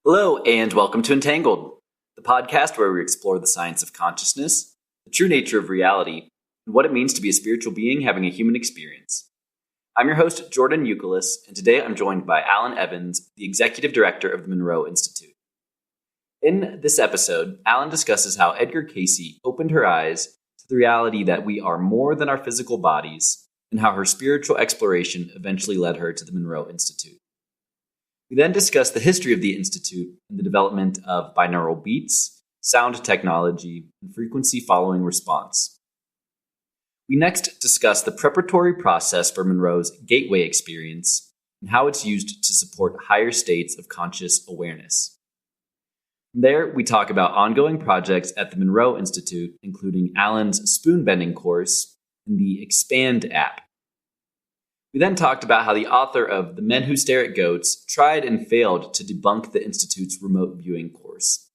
Hello, and welcome to Entangled, the podcast where we explore the science of consciousness, the true nature of reality, and what it means to be a spiritual being having a human experience. I'm your host, Jordan Euclid, and today I'm joined by Allyn Evans, the Executive Director of the Monroe Institute. In this episode, Allyn discusses how Edgar Cayce opened her eyes to the reality that we are more than our physical bodies, and how her spiritual exploration eventually led her to the Monroe Institute. We then discuss the history of the Institute and the development of binaural beats, sound technology, and frequency following response. We next discuss the preparatory process for Monroe's Gateway experience and how it's used to support higher states of conscious awareness. From there, we talk about ongoing projects at the Monroe Institute, including Allyn's spoon bending course and the Expand app. We then talked about how the author of The Men Who Stare at Goats tried and failed to debunk the Institute's remote viewing course.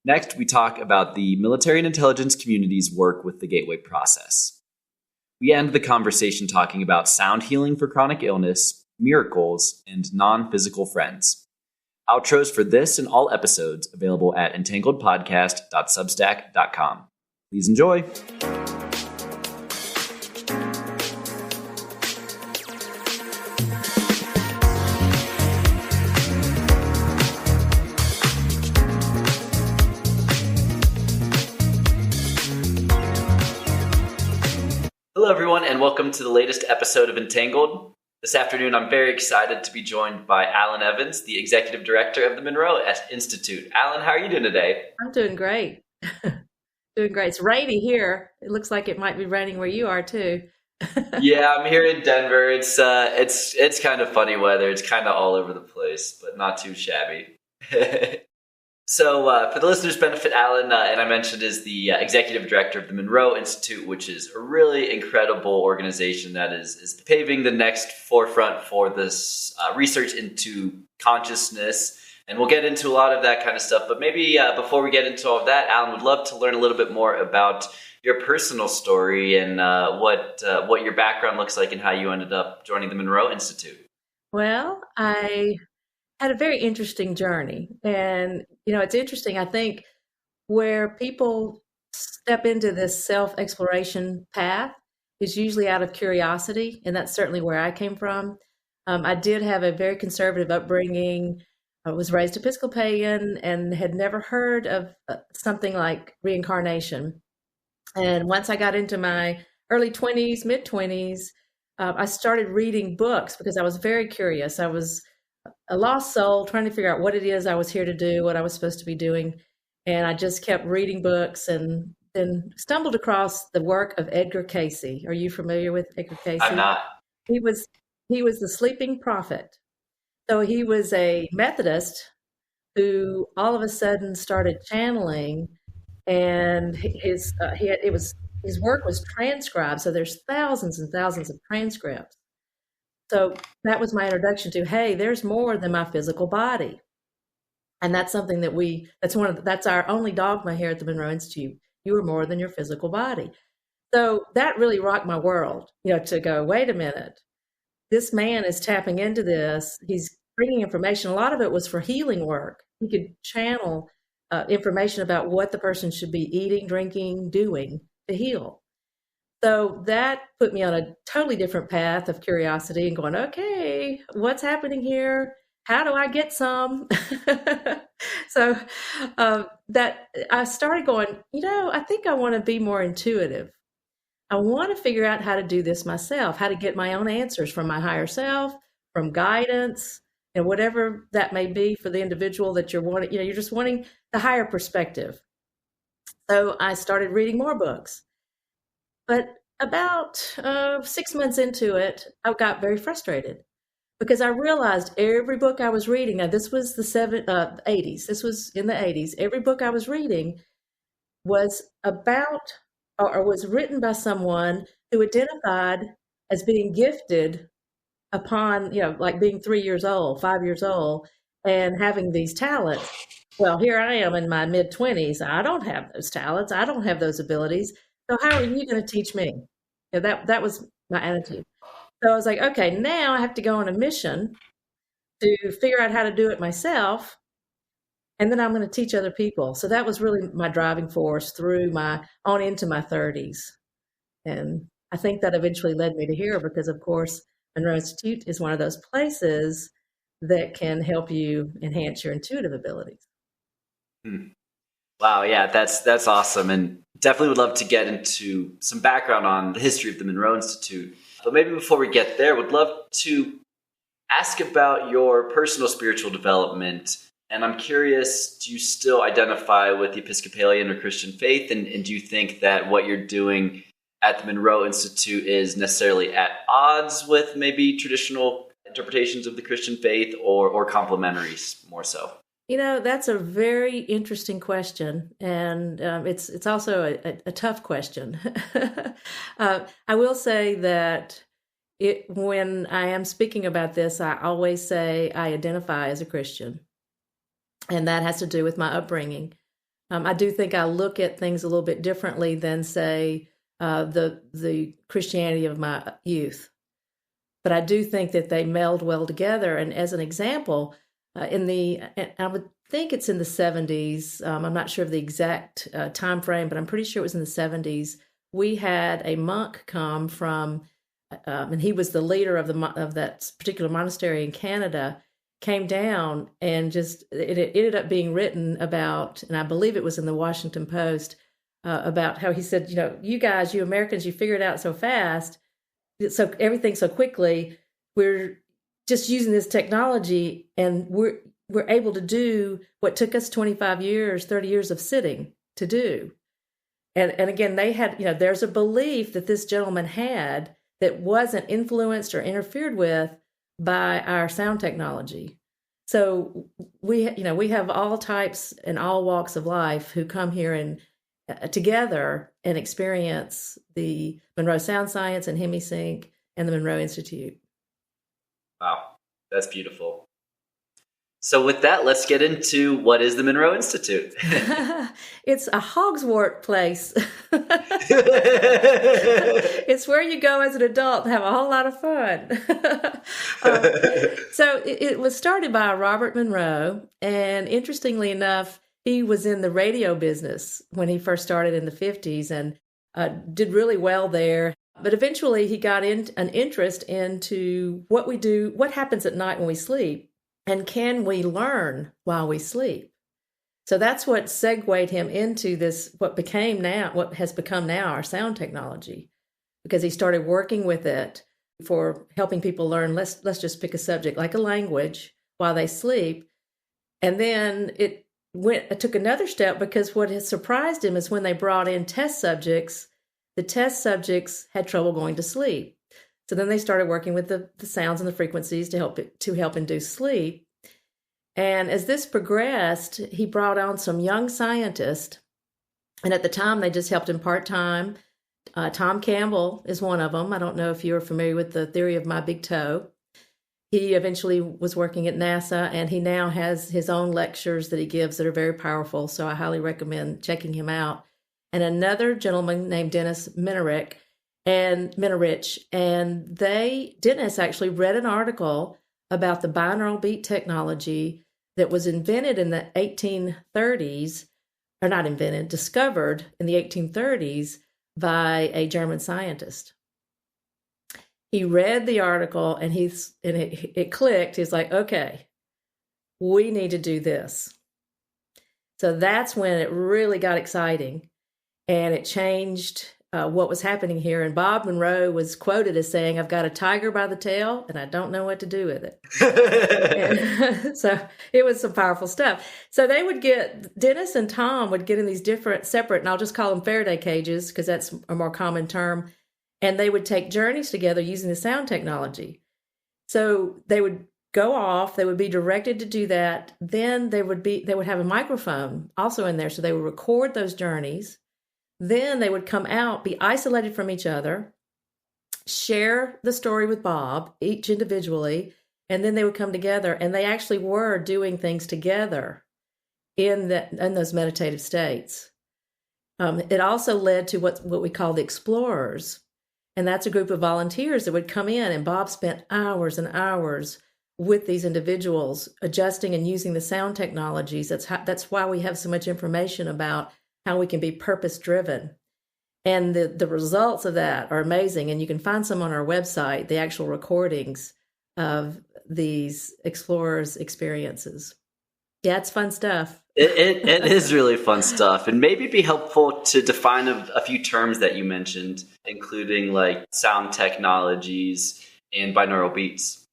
Next, we talk about the military and intelligence community's work with the Gateway process. We end the conversation talking about sound healing for chronic illness, miracles, and non-physical friends. Outros for this and all episodes available at entangledpodcast.substack.com. Please enjoy. Hello, everyone, and welcome to the latest episode of Entangled. This afternoon, I'm very excited to be joined by Allyn Evans, the Executive Director of the Monroe Institute. Allyn, how are you doing today? I'm doing great. Doing great. It's rainy here. It looks like it might be raining where you are too. Yeah, I'm here in Denver. It's kind of funny weather. It's kind of all over the place, but not too shabby. So for the listeners' benefit, Allyn, and I mentioned, is the Executive Director of the Monroe Institute, which is a really incredible organization that is paving the next forefront for this research into consciousness. And we'll get into a lot of that kind of stuff. But maybe before we get into all of that, Allyn, would love to learn a little bit more about your personal story and what your background looks like and how you ended up joining the Monroe Institute. Well, I had a very interesting journey. And, it's interesting, I think, where people step into this self-exploration path is usually out of curiosity. And that's certainly where I came from. I did have a very conservative upbringing. I was raised Episcopalian and had never heard of something like reincarnation. And once I got into my early 20s, mid-20s, I started reading books because I was very curious. I was a lost soul trying to figure out what it is I was here to do, what I was supposed to be doing. And I just kept reading books and then stumbled across the work of Edgar Cayce. Are you familiar with Edgar Cayce? I'm not. He was the sleeping prophet. So he was a Methodist who all of a sudden started channeling, and his work was transcribed. So there's thousands and thousands of transcripts. So that was my introduction to, hey, there's more than my physical body. And that's something that's our only dogma here at the Monroe Institute. You are more than your physical body. So that really rocked my world, to go, wait a minute, this man is tapping into this. He's bringing information. A lot of it was for healing work. He could channel information about what the person should be eating, drinking, doing to heal. So that put me on a totally different path of curiosity and going, okay, what's happening here? How do I get some? So that I started going, I think I want to be more intuitive. I want to figure out how to do this myself, how to get my own answers from my higher self, from guidance, and whatever that may be for the individual that you're wanting. You're just wanting the higher perspective. So I started reading more books. But about 6 months into it, I got very frustrated because I realized every book I was reading, now this was the 80s, this was in the 80s, every book I was reading was about or was written by someone who identified as being gifted upon, like being 3 years old, 5 years old, and having these talents. Well, here I am in my mid-20s. I don't have those talents. I don't have those abilities. So how are you going to teach me? That was my attitude. So I was like, okay, now I have to go on a mission to figure out how to do it myself. and then I'm going to teach other people. So that was really my driving force through on into my 30s. And I think that eventually led me to here because, of course, Monroe Institute is one of those places that can help you enhance your intuitive abilities. Hmm. Wow, yeah, that's awesome, and definitely would love to get into some background on the history of the Monroe Institute. But maybe before we get there, would love to ask about your personal spiritual development. And I'm curious, do you still identify with the Episcopalian or Christian faith? And do you think that what you're doing at the Monroe Institute is necessarily at odds with maybe traditional interpretations of the Christian faith, or complementary more so? That's a very interesting question, and it's also a tough question. I will say that when I am speaking about this, I always say I identify as a Christian, and that has to do with my upbringing. I do think I look at things a little bit differently than, say, the Christianity of my youth. But I do think that they meld well together. And as an example, I would think it's in the 70s. I'm not sure of the exact time frame, but I'm pretty sure it was in the 70s. We had a monk come from, and he was the leader of that particular monastery in Canada, came down, and just it ended up being written about, and I believe it was in the Washington Post, about how he said, you guys, you Americans, you figure it out so fast, so everything so quickly. We're just using this technology, and we're able to do what took us 25 years, 30 years of sitting to do. And again, they had, there's a belief that this gentleman had that wasn't influenced or interfered with by our sound technology. So we have all types and all walks of life who come here and together and experience the Monroe Sound Science and HemiSync and the Monroe Institute. Wow, that's beautiful. So with that, let's get into what is the Monroe Institute. It's a hogswort place. It's where you go as an adult and have a whole lot of fun. So it was started by Robert Monroe, and interestingly enough, he was in the radio business when he first started in the 50s and did really well there. But eventually he got an interest into what we do, what happens at night when we sleep, and can we learn while we sleep? So that's what segued him into this, what has become now our sound technology, because he started working with it for helping people learn. Let's just pick a subject like a language while they sleep. And then it took another step, because what has surprised him is when they brought in test subjects, the test subjects had trouble going to sleep. So then they started working with the sounds and the frequencies to help induce sleep. And as this progressed, he brought on some young scientists. And at the time, they just helped him part-time. Tom Campbell is one of them. I don't know if you're familiar with the theory of my big toe. He eventually was working at NASA, and he now has his own lectures that he gives that are very powerful. So I highly recommend checking him out. And another gentleman named Dennis Minarich, and Dennis actually read an article about the binaural beat technology that was invented in the 1830s, or not invented, discovered in the 1830s by a German scientist. He read the article, and it clicked. He's like, okay, we need to do this. So that's when it really got exciting, and it changed what was happening here. And Bob Monroe was quoted as saying, "I've got a tiger by the tail, and I don't know what to do with it." So it was some powerful stuff. So Dennis and Tom would get in these different separate, and I'll just call them Faraday cages because that's a more common term. And they would take journeys together using the sound technology. So they would go off, they would be directed to do that. Then they would have a microphone also in there. So they would record those journeys. Then they would come out, be isolated from each other, share the story with Bob, each individually, and then they would come together, and they actually were doing things together in those meditative states. It also led to what we call the explorers, and that's a group of volunteers that would come in, and Bob spent hours and hours with these individuals, adjusting and using the sound technologies. That's why we have so much information about how we can be purpose driven. And the results of that are amazing. And you can find some on our website, the actual recordings of these explorers' experiences. Yeah, it's fun stuff. It is really fun stuff. And maybe it'd be helpful to define a few terms that you mentioned, including like sound technologies and binaural beats.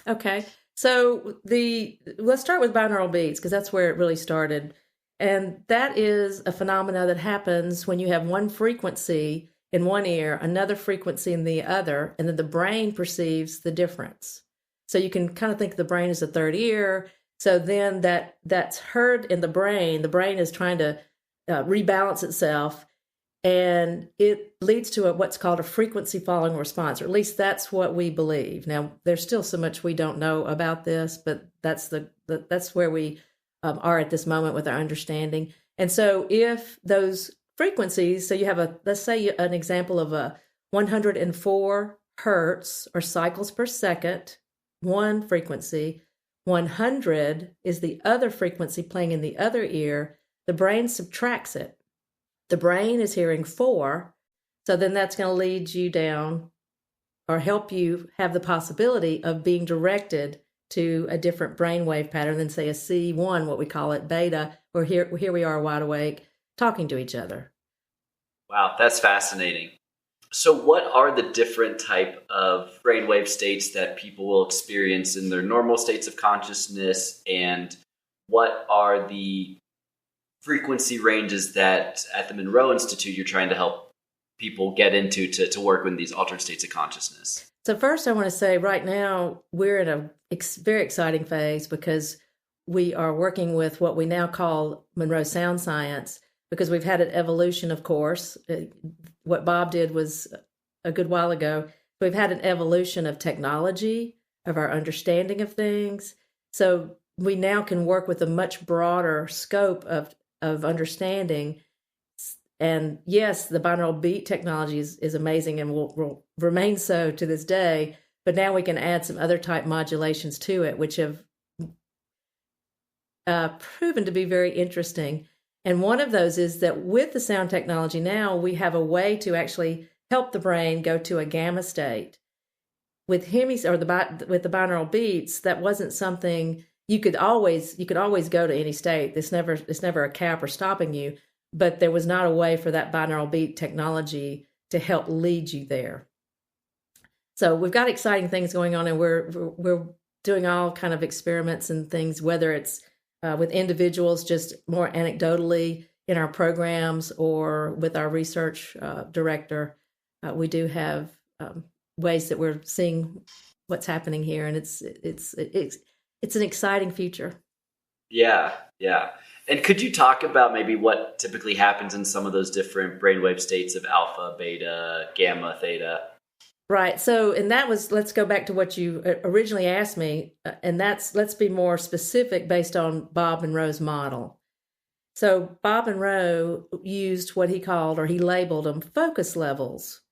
Okay. So let's start with binaural beats, because that's where it really started. And that is a phenomena that happens when you have one frequency in one ear, another frequency in the other, and then the brain perceives the difference. So you can kind of think of the brain as a third ear. So then that's heard in the brain. The brain is trying to rebalance itself, and it leads to what's called a frequency following response, or at least that's what we believe. Now, there's still so much we don't know about this, but that's where we are at this moment with our understanding. And so if those frequencies, so you have let's say an example of a 104 hertz or cycles per second, one frequency, 100 is the other frequency playing in the other ear, the brain subtracts it. The brain is hearing 4, so then that's going to lead you down or help you have the possibility of being directed to a different brainwave pattern than, say, a C1, what we call it, beta, where here we are wide awake talking to each other. Wow, that's fascinating. So what are the different type of brainwave states that people will experience in their normal states of consciousness, and what are the frequency ranges that at the Monroe Institute you're trying to help people get into to work with these altered states of consciousness? So first I want to say right now we're in a very exciting phase, because we are working with what we now call Monroe Sound Science, because we've had an evolution, of course. What Bob did was a good while ago. We've had an evolution of technology, of our understanding of things. So we now can work with a much broader scope of understanding. And yes, the binaural beat technology is amazing and will remain so to this day. But now we can add some other type modulations to it, which have proven to be very interesting. And one of those is that with the sound technology now, we have a way to actually help the brain go to a gamma state. With with the binaural beats, that wasn't something you could always go to any state. It's never a cap or stopping you, but there was not a way for that binaural beat technology to help lead you there. So we've got exciting things going on, and we're doing all kind of experiments and things, whether it's with individuals just more anecdotally in our programs, or with our research director. We do have ways that we're seeing what's happening here, and it's an exciting future. Yeah. And could you talk about maybe what typically happens in some of those different brainwave states of alpha, beta, gamma, theta? Right. So, and let's go back to what you originally asked me, and let's be more specific based on Bob Monroe's model. So Bob Monroe used what he called, or he labeled them, focus levels.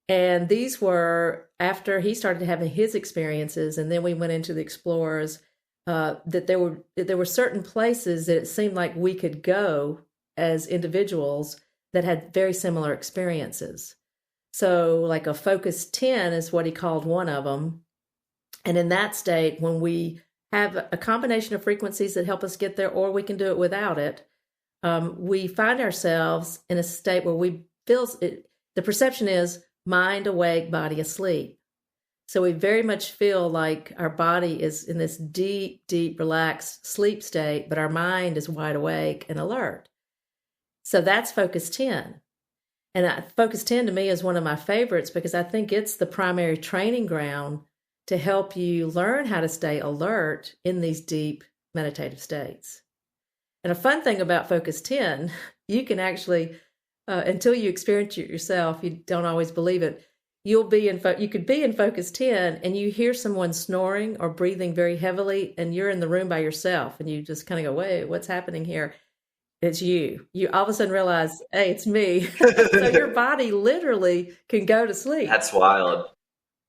And these were after he started having his experiences, and then we went into the explorers, that there were certain places that it seemed like we could go as individuals that had very similar experiences. So like a focus 10 is what he called one of them. And in that state, when we have a combination of frequencies that help us get there, or we can do it without it, we find ourselves in a state where we feel the perception is mind awake, body asleep. So we very much feel like our body is in this deep, deep, relaxed sleep state, but our mind is wide awake and alert. So that's focus 10. And focus 10 to me is one of my favorites, because I think it's the primary training ground to help you learn how to stay alert in these deep meditative states. And a fun thing about focus 10, you can actually, until you experience it yourself, you don't always believe it. You could be in focus 10 and you hear someone snoring or breathing very heavily, and you're in the room by yourself, and you just kind of go, wait, what's happening here? It's you. You all of a sudden realize, hey, it's me. So your body literally can go to sleep. That's wild.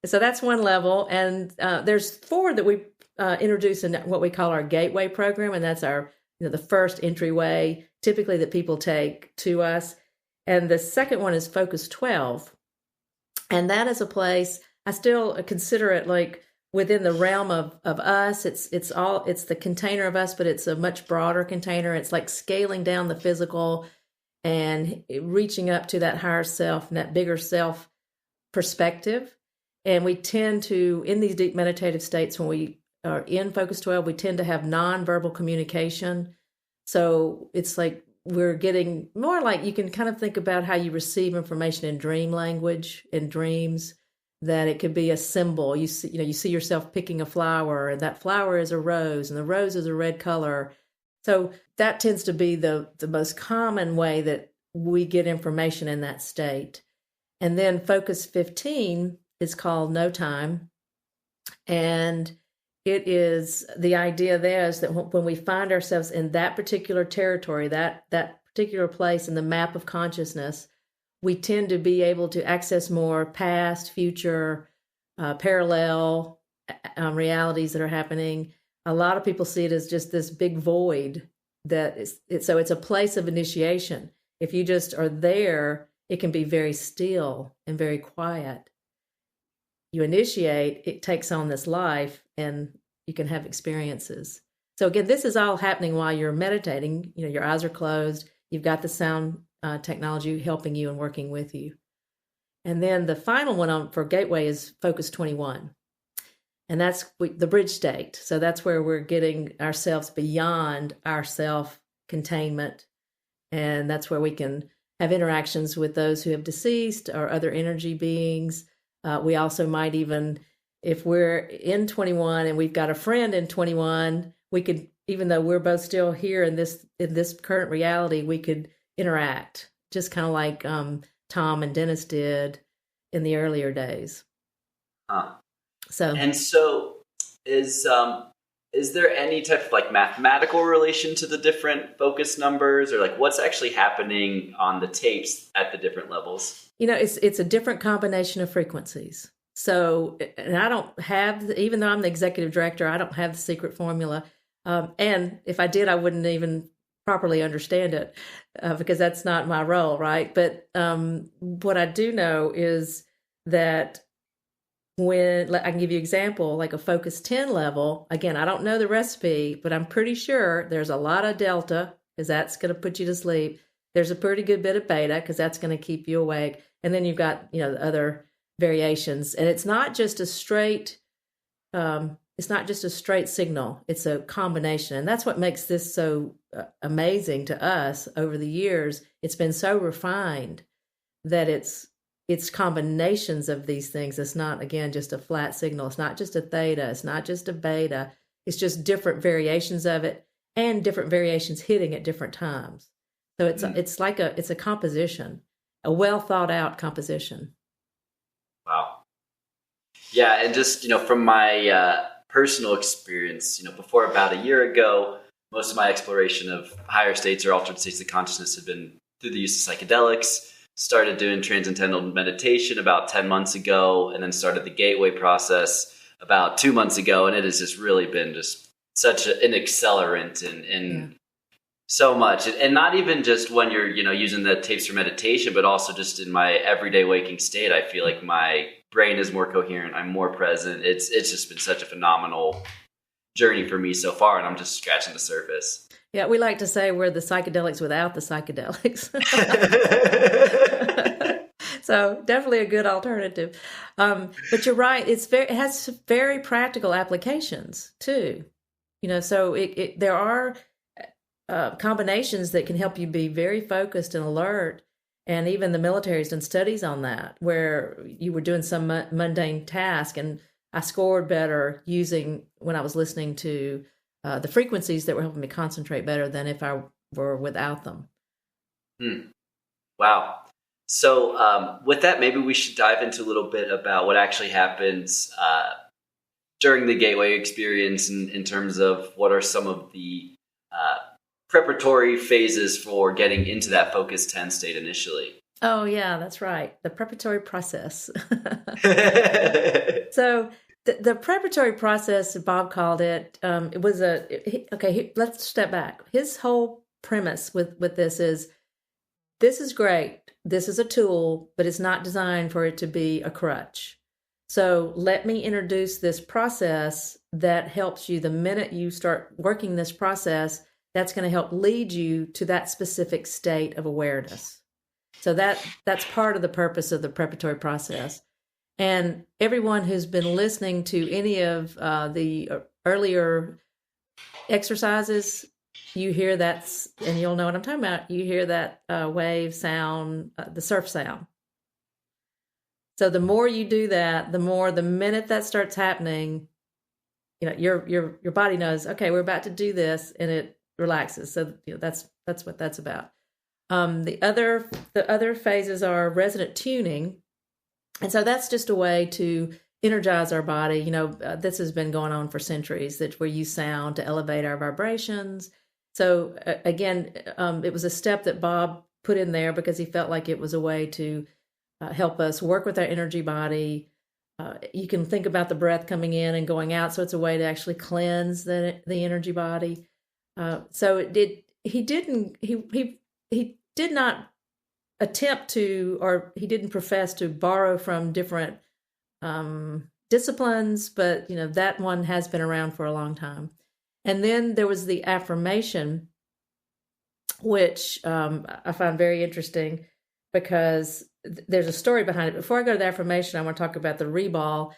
So that's one level. And there's 4 that we introduce in what we call our gateway program. And that's our, the first entryway typically that people take to us. And the second one is Focus 12. And that is a place I still consider it like within the realm of us. It's the container of us, but it's a much broader container. It's like scaling down the physical and reaching up to that higher self and that bigger self perspective. And we tend to, in these deep meditative states, when we are in Focus 12, we tend to have nonverbal communication. So it's like we're getting more like, you can kind of think about how you receive information in dream language, in dreams, that it could be a symbol. You see yourself picking a flower, and that flower is a rose, and the rose is a red color. So that tends to be the most common way that we get information in that state. And then Focus 15 is called No Time. And it is, the idea there is that when we find ourselves in that particular territory, that particular place in the map of consciousness, we tend to be able to access more past, future, parallel realities that are happening. A lot of people see it as just this big void so it's a place of initiation. If you just are there, it can be very still and very quiet. You initiate, it takes on this life, and you can have experiences. So again, this is all happening while you're meditating. Your eyes are closed. You've got the sound technology helping you and working with you. And then the final one for Gateway is Focus 21. And that's the bridge state. So that's where we're getting ourselves beyond our self-containment. And that's where we can have interactions with those who have deceased or other energy beings. We also might even, if we're in 21 and we've got a friend in 21, we could, even though we're both still here in this current reality, we could interact, just kind of like Tom and Dennis did in the earlier days. So is there any type of like mathematical relation to the different focus numbers, or like what's actually happening on the tapes at the different levels? It's a different combination of frequencies. So, and I don't have, even though I'm the executive director, I don't have the secret formula. And if I did, I wouldn't even properly understand it because that's not my role, right? But what I do know is that when I can give you an example, like a Focus 10 level, again, I don't know the recipe, but I'm pretty sure there's a lot of delta because that's going to put you to sleep. There's a pretty good bit of beta because that's going to keep you awake. And then you've got, the other variations. And it's not just a straight, signal. It's a combination. And that's what makes this so amazing to us over the years. It's been so refined that it's combinations of these things. It's not, again, just a flat signal. It's not just a theta. It's not just a beta. It's just different variations of it and different variations hitting at different times. So it's like it's a composition, a well thought out composition. Wow. Yeah. And just, from my personal experience, before about a year ago, most of my exploration of higher states or altered states of consciousness had been through the use of psychedelics. Started doing transcendental meditation about 10 months ago, and then started the gateway process about 2 months ago. And it has just really been just such an accelerant in so much. And not even just when you're, using the tapes for meditation, but also just in my everyday waking state. I feel like my brain is more coherent. I'm more present. It's just been such a phenomenal journey for me so far. And I'm just scratching the surface. Yeah, we like to say we're the psychedelics without the psychedelics. So definitely a good alternative. But you're right; it has very practical applications too. So there are combinations that can help you be very focused and alert. And even the military has done studies on that, where you were doing some mundane task, and I scored better when I was listening to the frequencies that were helping me concentrate better than if I were without them. Wow. So with that, maybe we should dive into a little bit about what actually happens during the gateway experience in terms of what are some of the preparatory phases for getting into that Focus 10 state initially. Oh, yeah, that's right. The preparatory process. So the preparatory process, Bob called it, it was let's step back. His whole premise with this is great. This is a tool, but it's not designed for it to be a crutch. So let me introduce this process that helps you the minute you start working this process, that's going to help lead you to that specific state of awareness. So that's part of the purpose of the preparatory process. And everyone who's been listening to any of the earlier exercises, you hear that, and you'll know what I'm talking about. You hear that wave sound, the surf sound. So the more you do that, the more the minute that starts happening, your body knows, okay, we're about to do this, and it relaxes. So that's what that's about. The other phases are resonant tuning, and so that's just a way to energize our body. This has been going on for centuries, that we use sound to elevate our vibrations. So again, it was a step that Bob put in there because he felt like it was a way to help us work with our energy body. You can think about the breath coming in and going out, so it's a way to actually cleanse the energy body. He did not attempt to, or he didn't profess to borrow from different disciplines, but that one has been around for a long time. And then there was the affirmation, which I find very interesting because there's a story behind it. Before I go to the affirmation, I want to talk about the reball,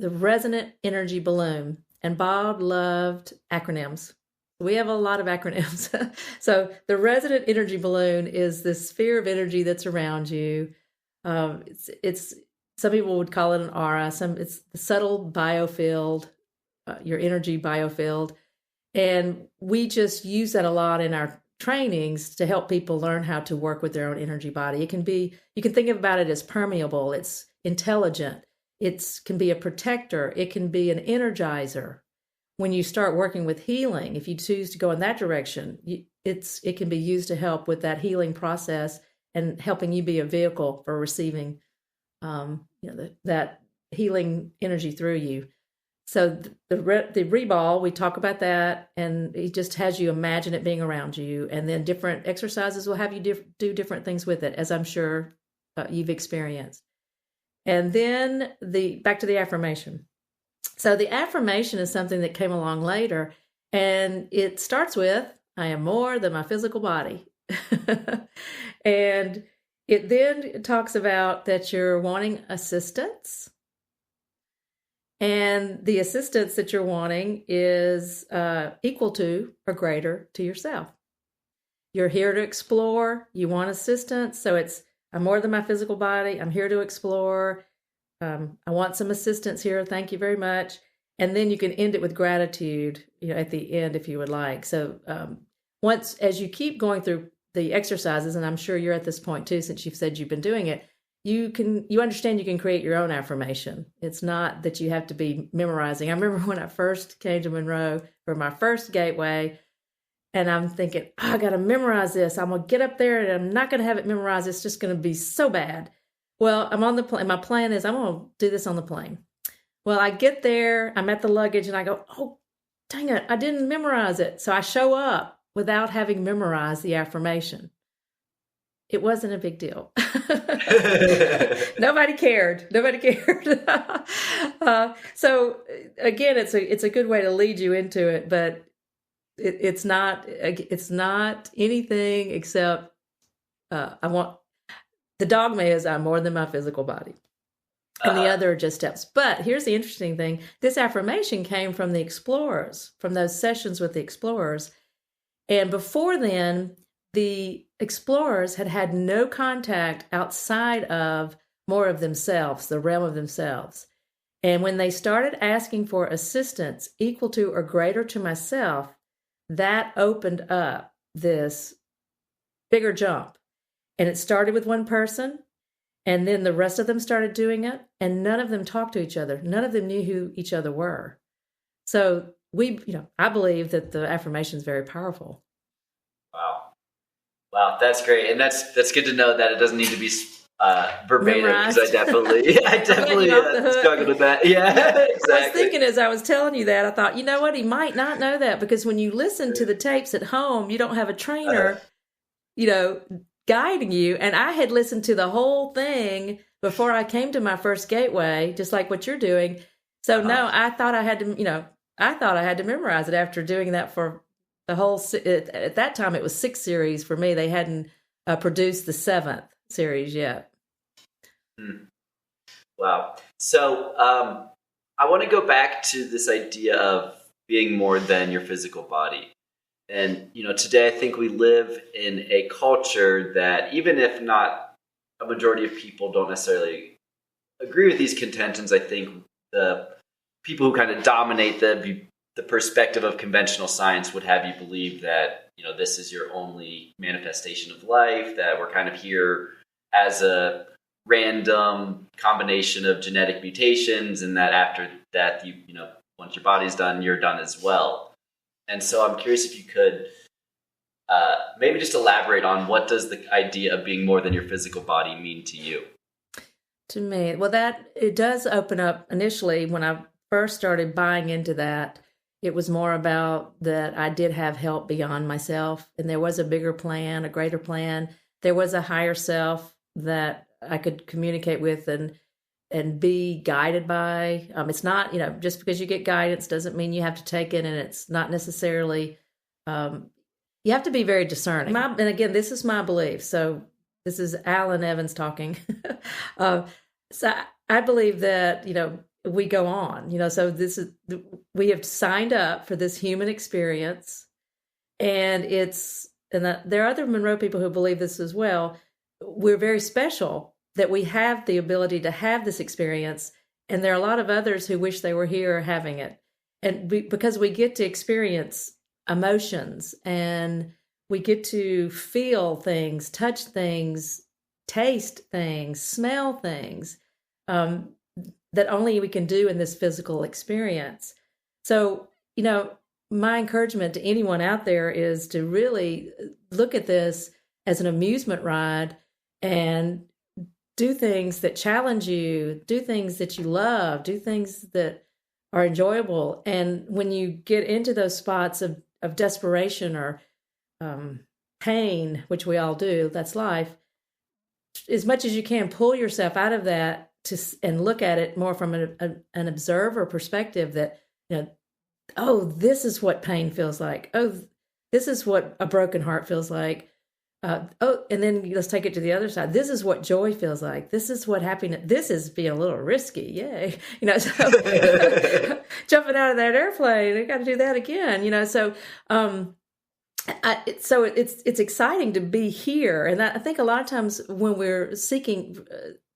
the resonant energy balloon. And Bob loved acronyms. We have a lot of acronyms. So the resonant energy balloon is this sphere of energy that's around you. It's some people would call it an aura. It's the subtle biofield, your energy biofield. And we just use that a lot in our trainings to help people learn how to work with their own energy body. You can think about it as permeable. It's intelligent. It can be a protector. It can be an energizer. When you start working with healing, if you choose to go in that direction, it can be used to help with that healing process and helping you be a vehicle for receiving that healing energy through you. So the reball, we talk about that, and it just has you imagine it being around you, and then different exercises will have you do different things with it, as I'm sure you've experienced. And then back to the affirmation. So the affirmation is something that came along later, and it starts with, I am more than my physical body. And it then talks about that you're wanting assistance. And the assistance that you're wanting is equal to or greater to yourself. You're here to explore. You want assistance. So I'm more than my physical body. I'm here to explore. I want some assistance here. Thank you very much. And then you can end it with gratitude, at the end if you would like. So as you keep going through the exercises, and I'm sure you're at this point too, since you've said you've been doing it, you understand you can create your own affirmation. It's not that you have to be memorizing. I remember when I first came to Monroe for my first gateway, and I'm thinking, I got to memorize this. I'm going to get up there and I'm not going to have it memorized. It's just going to be so bad. Well, I'm on the plane. My plan is I'm going to do this on the plane. Well, I get there, I'm at the luggage, and I go, oh, dang it, I didn't memorize it. So I show up without having memorized the affirmation. It wasn't a big deal. Nobody cared. So again, it's a good way to lead you into it, but it's not anything except the dogma is I'm more than my physical body. And the other are just steps. But here's the interesting thing. This affirmation came from the explorers, from those sessions with the explorers. And before then, the explorers had no contact outside of more of themselves, the realm of themselves. And when they started asking for assistance equal to or greater to myself, that opened up this bigger jump. And it started with one person, and then the rest of them started doing it, and none of them talked to each other. None of them knew who each other were. So I believe that the affirmation is very powerful. Wow. Wow, that's great, and that's good to know that it doesn't need to be verbatim, because Memorized. I definitely struggled with that. Yeah, exactly. I was thinking as I was telling you that, I thought, you know what, he might not know that, because when you listen to the tapes at home, you don't have a trainer, guiding you. And I had listened to the whole thing before I came to my first gateway, just like what you're doing. So no, I thought I had to memorize it after doing that for the whole. At that time, it was 6 series for me. They hadn't produced the 7th series yet. Wow. So I want to go back to this idea of being more than your physical body. And, today I think we live in a culture that, even if not a majority of people don't necessarily agree with these contentions, I think the people who kind of dominate the perspective of conventional science would have you believe that, this is your only manifestation of life, that we're kind of here as a random combination of genetic mutations, and that after death, once your body's done, you're done as well. And so I'm curious if you could maybe just elaborate on, what does the idea of being more than your physical body mean to you? To me, well, that it does open up. Initially, when I first started buying into that, it was more about that I did have help beyond myself, and there was a bigger plan, a greater plan. There was a higher self that I could communicate with and be guided by. It's not, just because you get guidance doesn't mean you have to take it, and it's not necessarily. You have to be very discerning. And again, this is my belief. So this is Allyn Evans talking. So I believe that we go on. So we have signed up for this human experience, and there are other Monroe people who believe this as well. We're very special that we have the ability to have this experience, and there are a lot of others who wish they were here having it. And because we get to experience emotions, and we get to feel things, touch things, taste things, smell things, that only we can do in this physical experience. So, my encouragement to anyone out there is to really look at this as an amusement ride, and do things that challenge you, do things that you love, do things that are enjoyable. And when you get into those spots of desperation or pain, which we all do, that's life, as much as you can, pull yourself out of that and look at it more from an observer perspective, that, oh, this is what pain feels like. Oh, this is what a broken heart feels like. And then let's take it to the other side. This is what joy feels like. This is what happiness. This is being a little risky. Yay. So jumping out of that airplane, I got to do that again, so, it's exciting to be here. And I think a lot of times when we're seeking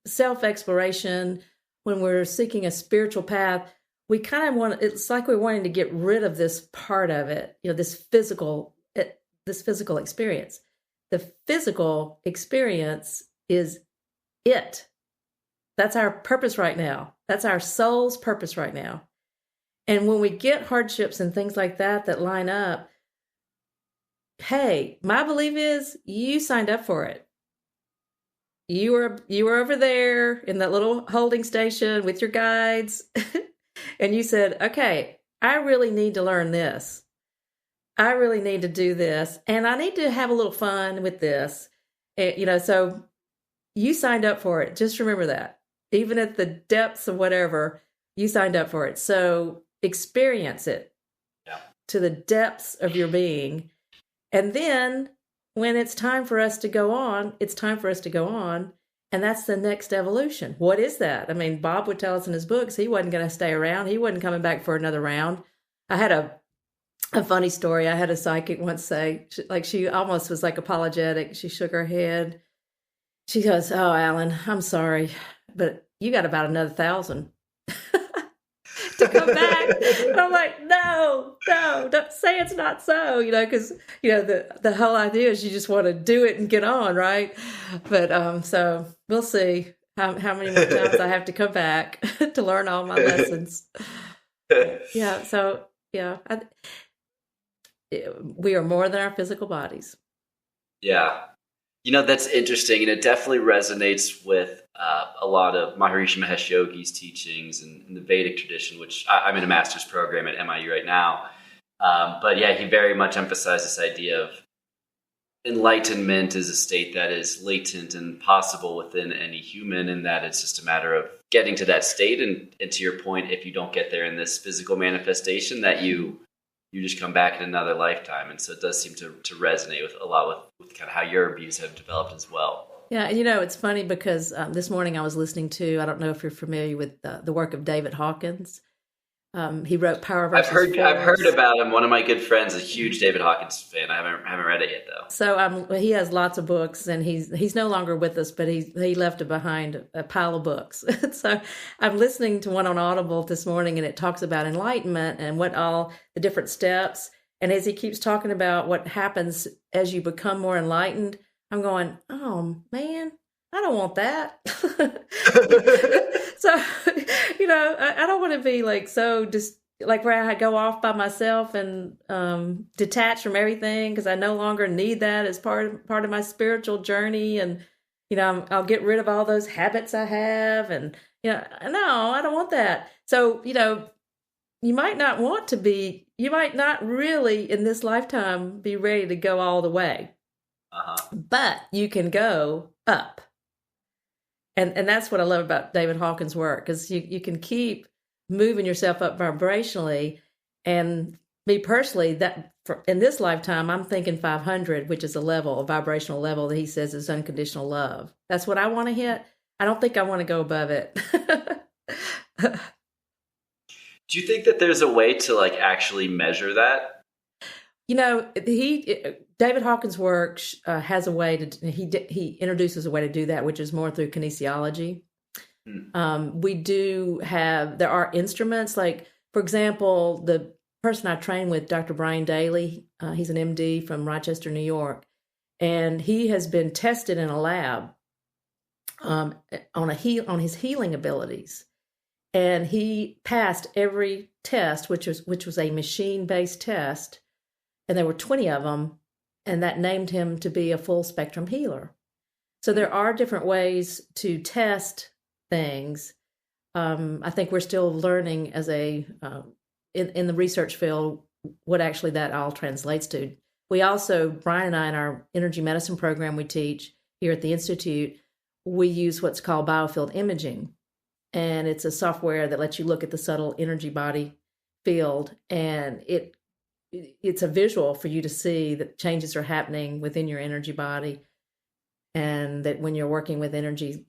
self-exploration, when we're seeking a spiritual path, we kind of it's like we're wanting to get rid of this part of it, this physical experience. The physical experience is it. That's our purpose right now. That's our soul's purpose right now. And when we get hardships and things like that line up, hey, my belief is you signed up for it. You were over there in that little holding station with your guides, and you said, okay, I really need to learn this. I really need to do this, and I need to have a little fun with this. So you signed up for it. Just remember that. Even at the depths of whatever, you signed up for it. So experience it to the depths of your being. And then when it's time for us to go on, it's time for us to go on. And that's the next evolution. What is that? I mean, Bob would tell us in his books, he wasn't going to stay around. He wasn't coming back for another round. I had a funny story. I had a psychic once say, she almost was like apologetic. She shook her head. She goes, "Oh, Allyn, I'm sorry, but you got about another 1,000 to come back." And I'm like, no, don't say it's not so, because, the whole idea is you just want to do it and get on, right? But so we'll see how many more times I have to come back to learn all my lessons. Yeah, so, yeah. We are more than our physical bodies. Yeah. That's interesting, and it definitely resonates with a lot of Maharishi Mahesh Yogi's teachings and the Vedic tradition, which I'm in a master's program at MIU right now. But yeah, he very much emphasized this idea of enlightenment is a state that is latent and possible within any human, and that it's just a matter of getting to that state. And to your point, if you don't get there in this physical manifestation, that you just come back in another lifetime. And so it does seem to resonate with a lot with kind of how your views have developed as well. Yeah, it's funny because this morning I was listening to, I don't know if you're familiar with the work of David Hawkins. He wrote Power versus Force. I've heard about him. One of my good friends is a huge David Hawkins fan. I haven't read it yet though. So he has lots of books, and he's no longer with us, but he left behind a pile of books. So I'm listening to one on Audible this morning, and it talks about enlightenment and what all the different steps. And as he keeps talking about what happens as you become more enlightened, I'm going, oh man, I don't want that. So, I don't want to be like so just like where I go off by myself and detach from everything because I no longer need that as part of my spiritual journey. And, I'll get rid of all those habits I have. And, no, I don't want that. So, you might not really in this lifetime be ready to go all the way. But you can go up. And that's what I love about David Hawkins' work, because you can keep moving yourself up vibrationally. And me personally, in this lifetime, I'm thinking 500, which is a vibrational level that he says is unconditional love. That's what I want to hit. I don't think I want to go above it. Do you think that there's a way to actually measure that? David Hawkins' work has a way to, he introduces a way to do that, which is more through kinesiology. There are instruments, like, for example, the person I train with, Dr. Brian Daly, he's an MD from Rochester, New York, and he has been tested in a lab on his healing abilities. And he passed every test, which was a machine-based test, and there were 20 of them, and that named him to be a full spectrum healer. So there are different ways to test things. I think we're still learning as in the research field what actually that all translates to. We also, Brian and I, in our energy medicine program we teach here at the Institute, we use what's called biofield imaging. And it's a software that lets you look at the subtle energy body field, and it's a visual for you to see that changes are happening within your energy body, and that when you're working with energy,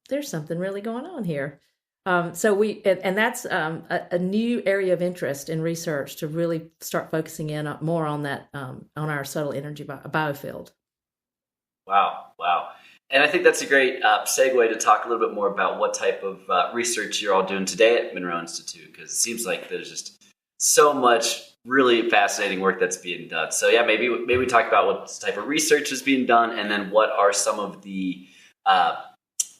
there's something really going on here. So that's a new area of interest in research to really start focusing in more on that, on our subtle energy biofield. Wow. And I think that's a great segue to talk a little bit more about what type of research you're all doing today at Monroe Institute, because it seems like there's just so much really fascinating work that's being done. So yeah, maybe we talk about what type of research is being done, and then what are some of the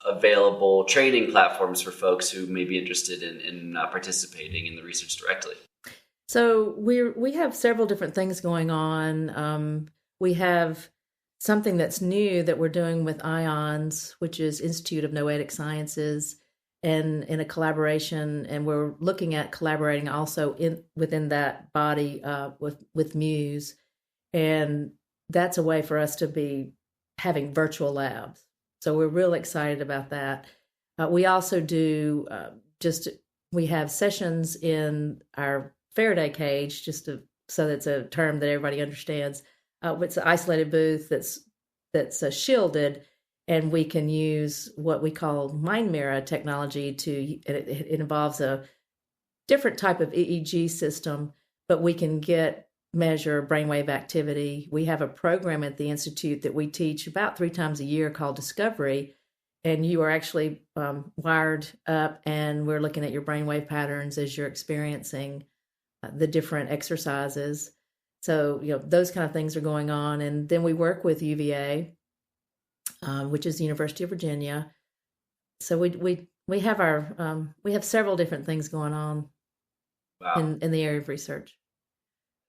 available training platforms for folks who may be interested in participating in the research directly. So we have several different things going on. We have something that's new that we're doing with IONS, which is Institute of Noetic Sciences, and in a collaboration, and we're looking at collaborating also within that body with Muse, and that's a way for us to be having virtual labs. So we're real excited about that. We also do we have sessions in our Faraday cage, so that's a term that everybody understands. It's an isolated booth that's shielded, and we can use what we call mind mirror technology it involves a different type of EEG system, but we can measure brainwave activity. We have a program at the Institute that we teach about 3 times a year called Discovery, and you are actually wired up, and we're looking at your brainwave patterns as you're experiencing the different exercises. So, those kind of things are going on. And then we work with UVA, which is the University of Virginia. So we have several different things going on. Wow. in the area of research.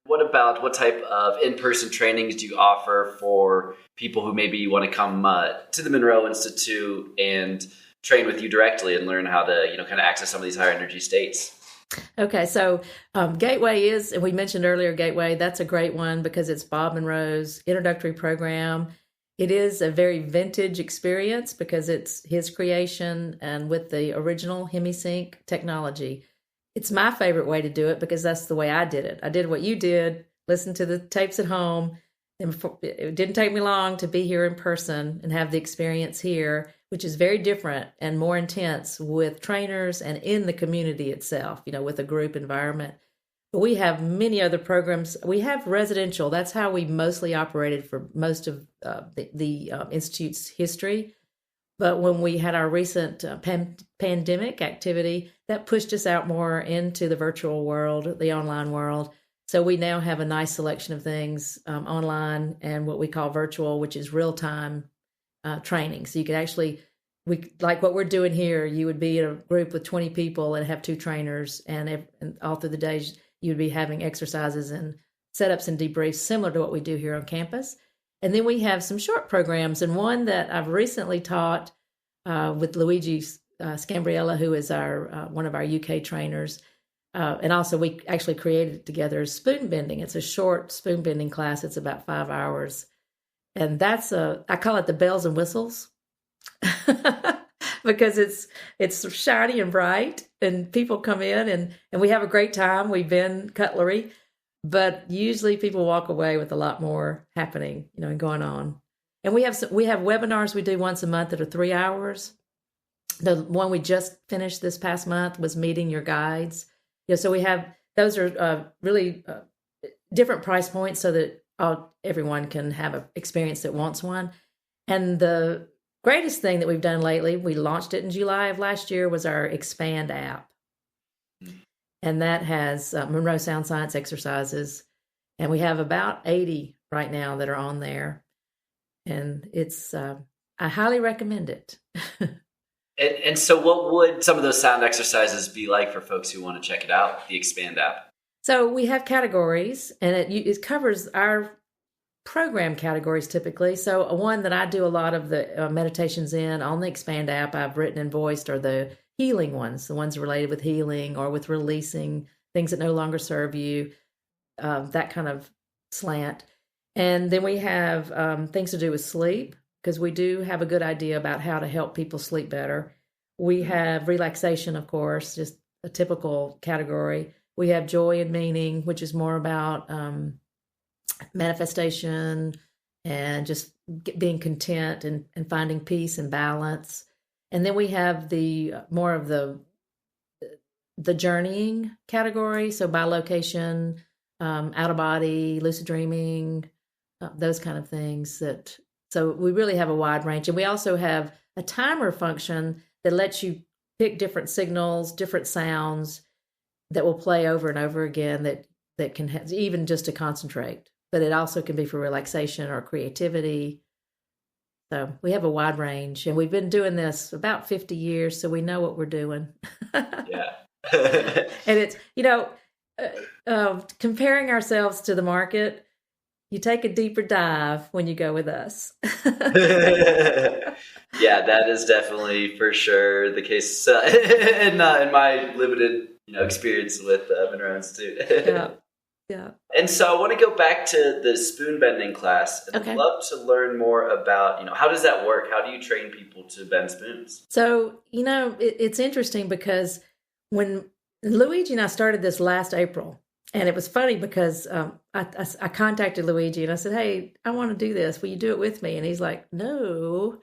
What type of in-person trainings do you offer for people who maybe want to come to the Monroe Institute and train with you directly and learn how to, kind of access some of these higher energy states? Okay, so Gateway is, and we mentioned earlier, Gateway, that's a great one because it's Bob Monroe's introductory program. It is a very vintage experience because it's his creation and with the original HemiSync technology. It's my favorite way to do it because that's the way I did it. I did what you did, listen to the tapes at home. And it didn't take me long to be here in person and have the experience here, which is very different and more intense with trainers and in the community itself, with a group environment. But we have many other programs. We have residential. That's how we mostly operated for most of the Institute's history. But when we had our recent pandemic activity, that pushed us out more into the virtual world, the online world. So we now have a nice selection of things online and what we call virtual, which is real-time training. So you could actually, like what we're doing here, you would be in a group with 20 people and have 2 trainers, and all through the days you'd be having exercises and setups and debriefs similar to what we do here on campus. And then we have some short programs, and one that I've recently taught with Luigi Scambriella, who is our one of our UK trainers. And also we actually created it together as spoon bending. It's a short spoon bending class. It's about 5 hours. And I call it the bells and whistles because it's shiny and bright and people come in and we have a great time. We bend cutlery, but usually people walk away with a lot more happening, and going on. And we have webinars we do once a month that are 3 hours. The one we just finished this past month was Meeting Your Guides. So we have, those are really different price points so that everyone can have an experience that wants one. And the greatest thing that we've done lately, we launched it in July of last year, was our Expand app. And that has Monroe Sound Science exercises. And we have about 80 right now that are on there. And it's, I highly recommend it. And so what would some of those sound exercises be like for folks who want to check it out, the Expand app? So we have categories, and it covers our program categories typically. So one that I do a lot of the meditations on the Expand app I've written and voiced are the healing ones, the ones related with healing or with releasing things that no longer serve you, that kind of slant. And then we have things to do with sleep, because we do have a good idea about how to help people sleep better. We have relaxation, of course, just a typical category. We have joy and meaning, which is more about manifestation and just being content and finding peace and balance. And then we have the more of the journeying category. So by location, out of body, lucid dreaming, those kind of things. So we really have a wide range. And we also have a timer function that lets you pick different signals, different sounds that will play over and over again that can have, even just to concentrate. But it also can be for relaxation or creativity. So we have a wide range. And we've been doing this about 50 years, so we know what we're doing. Yeah. And it's, comparing ourselves to the market, you take a deeper dive when you go with us. Yeah, that is definitely for sure the case in my limited experience with Monroe Institute. Yeah. And so I want to go back to the spoon bending class. And Okay. I'd love to learn more about, how does that work? How do you train people to bend spoons? So, it's interesting because when Luigi and I started this last April, and it was funny because I contacted Luigi and I said, "Hey, I want to do this. Will you do it with me?" And he's like, "No."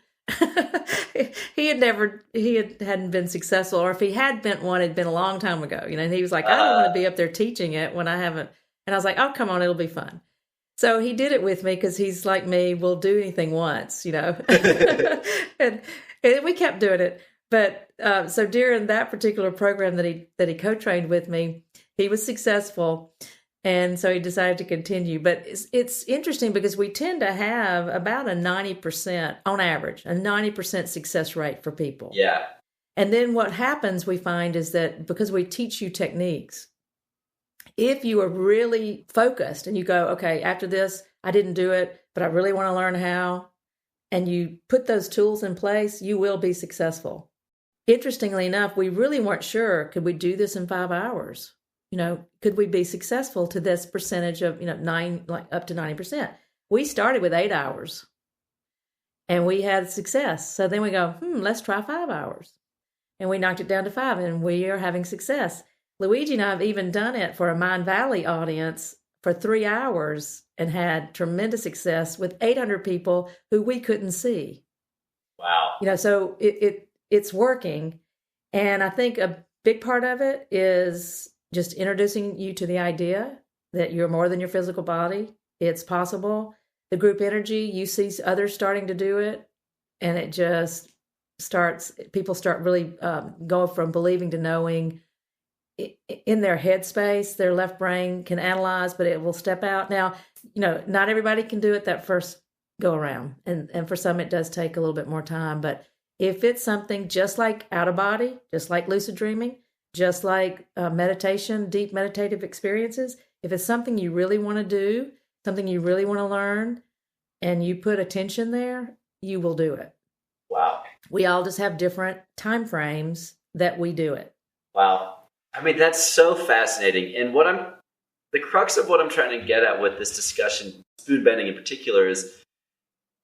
He hadn't been successful, or if he had been one, it'd been a long time ago. And he was like, "I don't want to be up there teaching it when I haven't." And I was like, "Oh, come on, it'll be fun." So he did it with me because he's like me, will do anything once, and we kept doing it. But so during that particular program that he co-trained with me, he was successful, and so he decided to continue. But it's interesting because we tend to have about a 90%, on average, a 90% success rate for people. Yeah. And then what happens, we find, is that because we teach you techniques, If you are really focused and you go, okay, after this, I didn't do it, but I really want to learn how, and you put those tools in place, you will be successful. Interestingly enough, we really weren't sure, could we do this in 5 hours? Could we be successful to this percentage of, up to 90%? We started with 8 hours and we had success. So then we go, let's try 5 hours. And we knocked it down to 5 and we are having success. Luigi and I have even done it for a Mind Valley audience for 3 hours and had tremendous success with 800 people who we couldn't see. Wow. So it's working. And I think a big part of it is just introducing you to the idea that you're more than your physical body. It's possible. The group energy, you see others starting to do it, and it just people start really going from believing to knowing. In their headspace, their left brain can analyze, but it will step out. Now, not everybody can do it that first go around. And for some, it does take a little bit more time. But if it's something just like out of body, just like lucid dreaming, just like meditation, deep meditative experiences, if it's something you really want to do, something you really want to learn, and you put attention there, you will do it. Wow. We all just have different time frames that we do it. Wow. I mean, that's so fascinating. And the crux of what I'm trying to get at with this discussion, spoon bending in particular, is,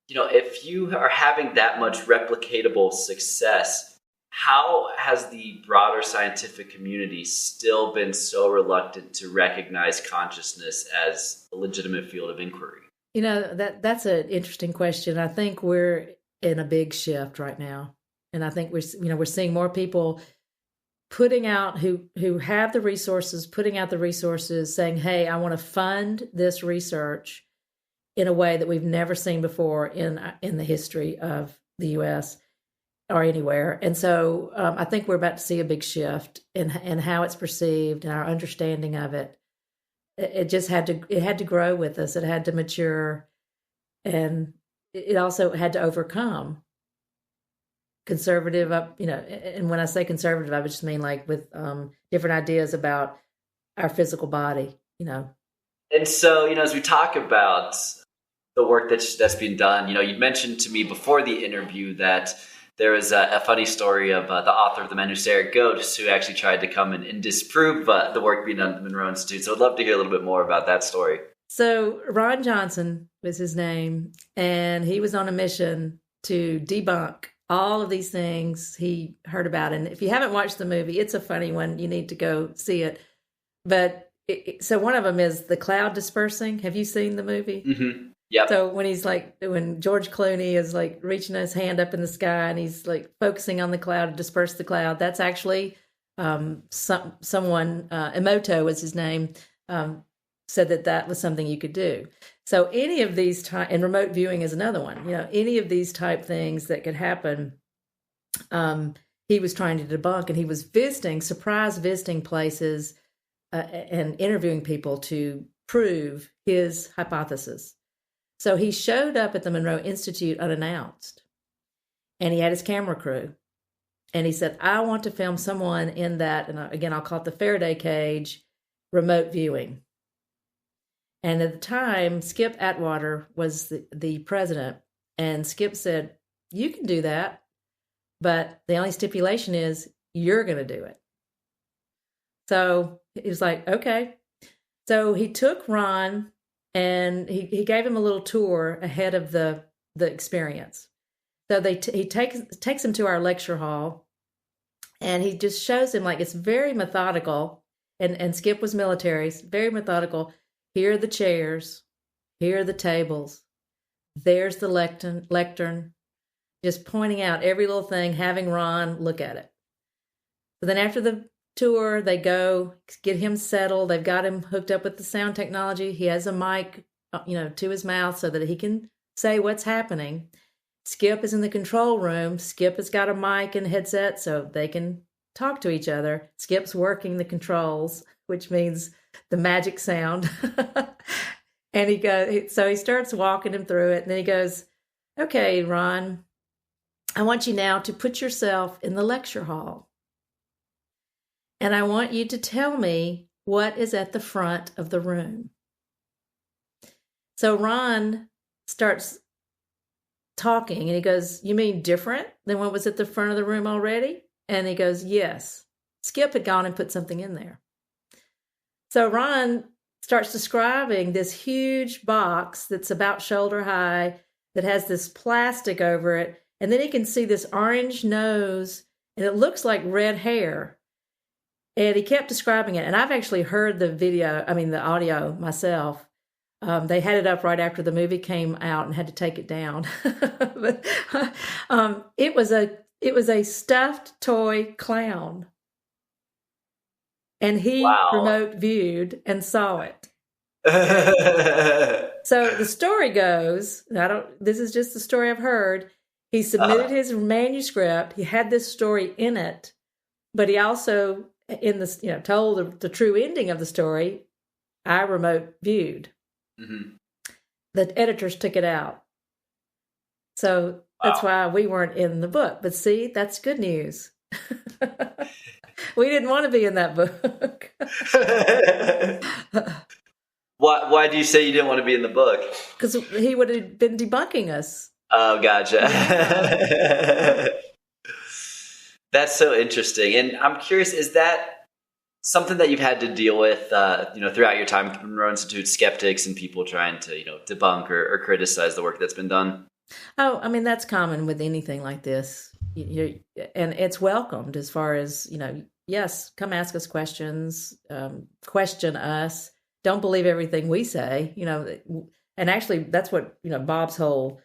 if you are having that much replicatable success, how has the broader scientific community still been so reluctant to recognize consciousness as a legitimate field of inquiry? That's an interesting question. I think we're in a big shift right now. And I think we're seeing more people putting out who have the resources, putting out the resources, saying, hey, I want to fund this research in a way that we've never seen before in the history of the U.S. or anywhere. And so I think we're about to see a big shift in how it's perceived and our understanding of it. It just had to grow with us. It had to mature, and it also had to overcome conservative and when I say conservative, I would just mean like with different ideas about our physical body. And so, as we talk about the work that's being done, you mentioned to me before the interview that there was a funny story of the author of The Men Who Stare at Ghosts, who actually tried to come and disprove the work being done at the Monroe Institute. So I'd love to hear a little bit more about that story. So Ron Johnson was his name, and he was on a mission to debunk all of these things he heard about. And if you haven't watched the movie, it's a funny one. You need to go see it. But so one of them is the cloud dispersing. Have you seen the movie? Mm-hmm. Yeah. So when George Clooney is like reaching his hand up in the sky and he's like focusing on the cloud to disperse the cloud, that's actually someone, Emoto was his name, said that was something you could do. So any of these and remote viewing is another one, any of these type things that could happen, he was trying to debunk, and he was surprise visiting places and interviewing people to prove his hypothesis. So he showed up at the Monroe Institute unannounced, and he had his camera crew, and he said, I want to film someone in that, and again, I'll call it the Faraday cage, remote viewing. And at the time, Skip Atwater was the president, and Skip said, you can do that, but the only stipulation is you're going to do it. So he was like, okay. So he took Ron, and he gave him a little tour ahead of the experience. So he takes him to our lecture hall, and he just shows him, like, it's very methodical, and Skip was military, very methodical. Here are the chairs. Here are the tables. There's the lectern. Just pointing out every little thing, having Ron look at it. So then after the tour, they go get him settled. They've got him hooked up with the sound technology. He has a mic, to his mouth so that he can say what's happening. Skip is in the control room. Skip has got a mic and headset so they can talk to each other. Skip's working the controls, which means the magic sound. And he starts walking him through it. And then he goes, okay, Ron, I want you now to put yourself in the lecture hall. And I want you to tell me what is at the front of the room. So Ron starts talking and he goes, you mean different than what was at the front of the room already? And he goes, yes. Skip had gone and put something in there. So Ron starts describing this huge box that's about shoulder high that has this plastic over it. And then he can see this orange nose and it looks like red hair. And he kept describing it. And I've actually heard the audio myself. They had it up right after the movie came out and had to take it down. But it was a stuffed toy clown. And he remote viewed and saw it. So the story goes, this is just the story I've heard. He submitted his manuscript. He had this story in it, but he also told the true ending of the story. I remote viewed. Mm-hmm. The editors took it out. So that's why we weren't in the book. But see, that's good news. We didn't want to be in that book. Why do you say you didn't want to be in the book? Because he would have been debunking us. Oh, gotcha. Yeah. That's so interesting. And I'm curious, is that something that you've had to deal with, throughout your time at Monroe Institute, skeptics and people trying to, debunk or criticize the work that's been done? Oh, I mean, that's common with anything like this. And it's welcomed as far as, yes, come ask us questions, question us. Don't believe everything we say, and actually that's what, Bob's whole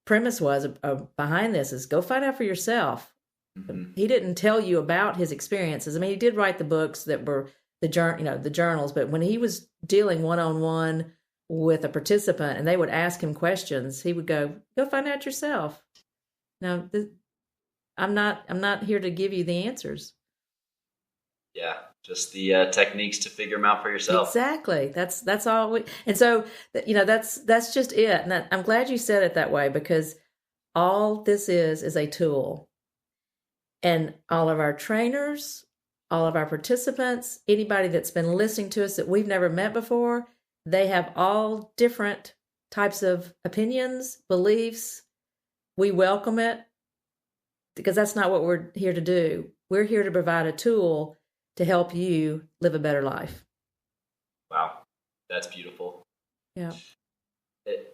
premise was behind this is go find out for yourself. Mm-hmm. He didn't tell you about his experiences. I mean, he did write the books that were the journals, but when he was dealing one-on-one with a participant and they would ask him questions, he would go find out yourself. Now, I'm not here to give you the answers. Yeah, just the techniques to figure them out for yourself. Exactly. That's all. And so, that's just it. And I'm glad you said it that way, because all this is a tool. And all of our trainers, all of our participants, anybody that's been listening to us that we've never met before, they have all different types of opinions, beliefs. We welcome it, because that's not what we're here to do. We're here to provide a tool to help you live a better life. Wow, that's beautiful. Yeah.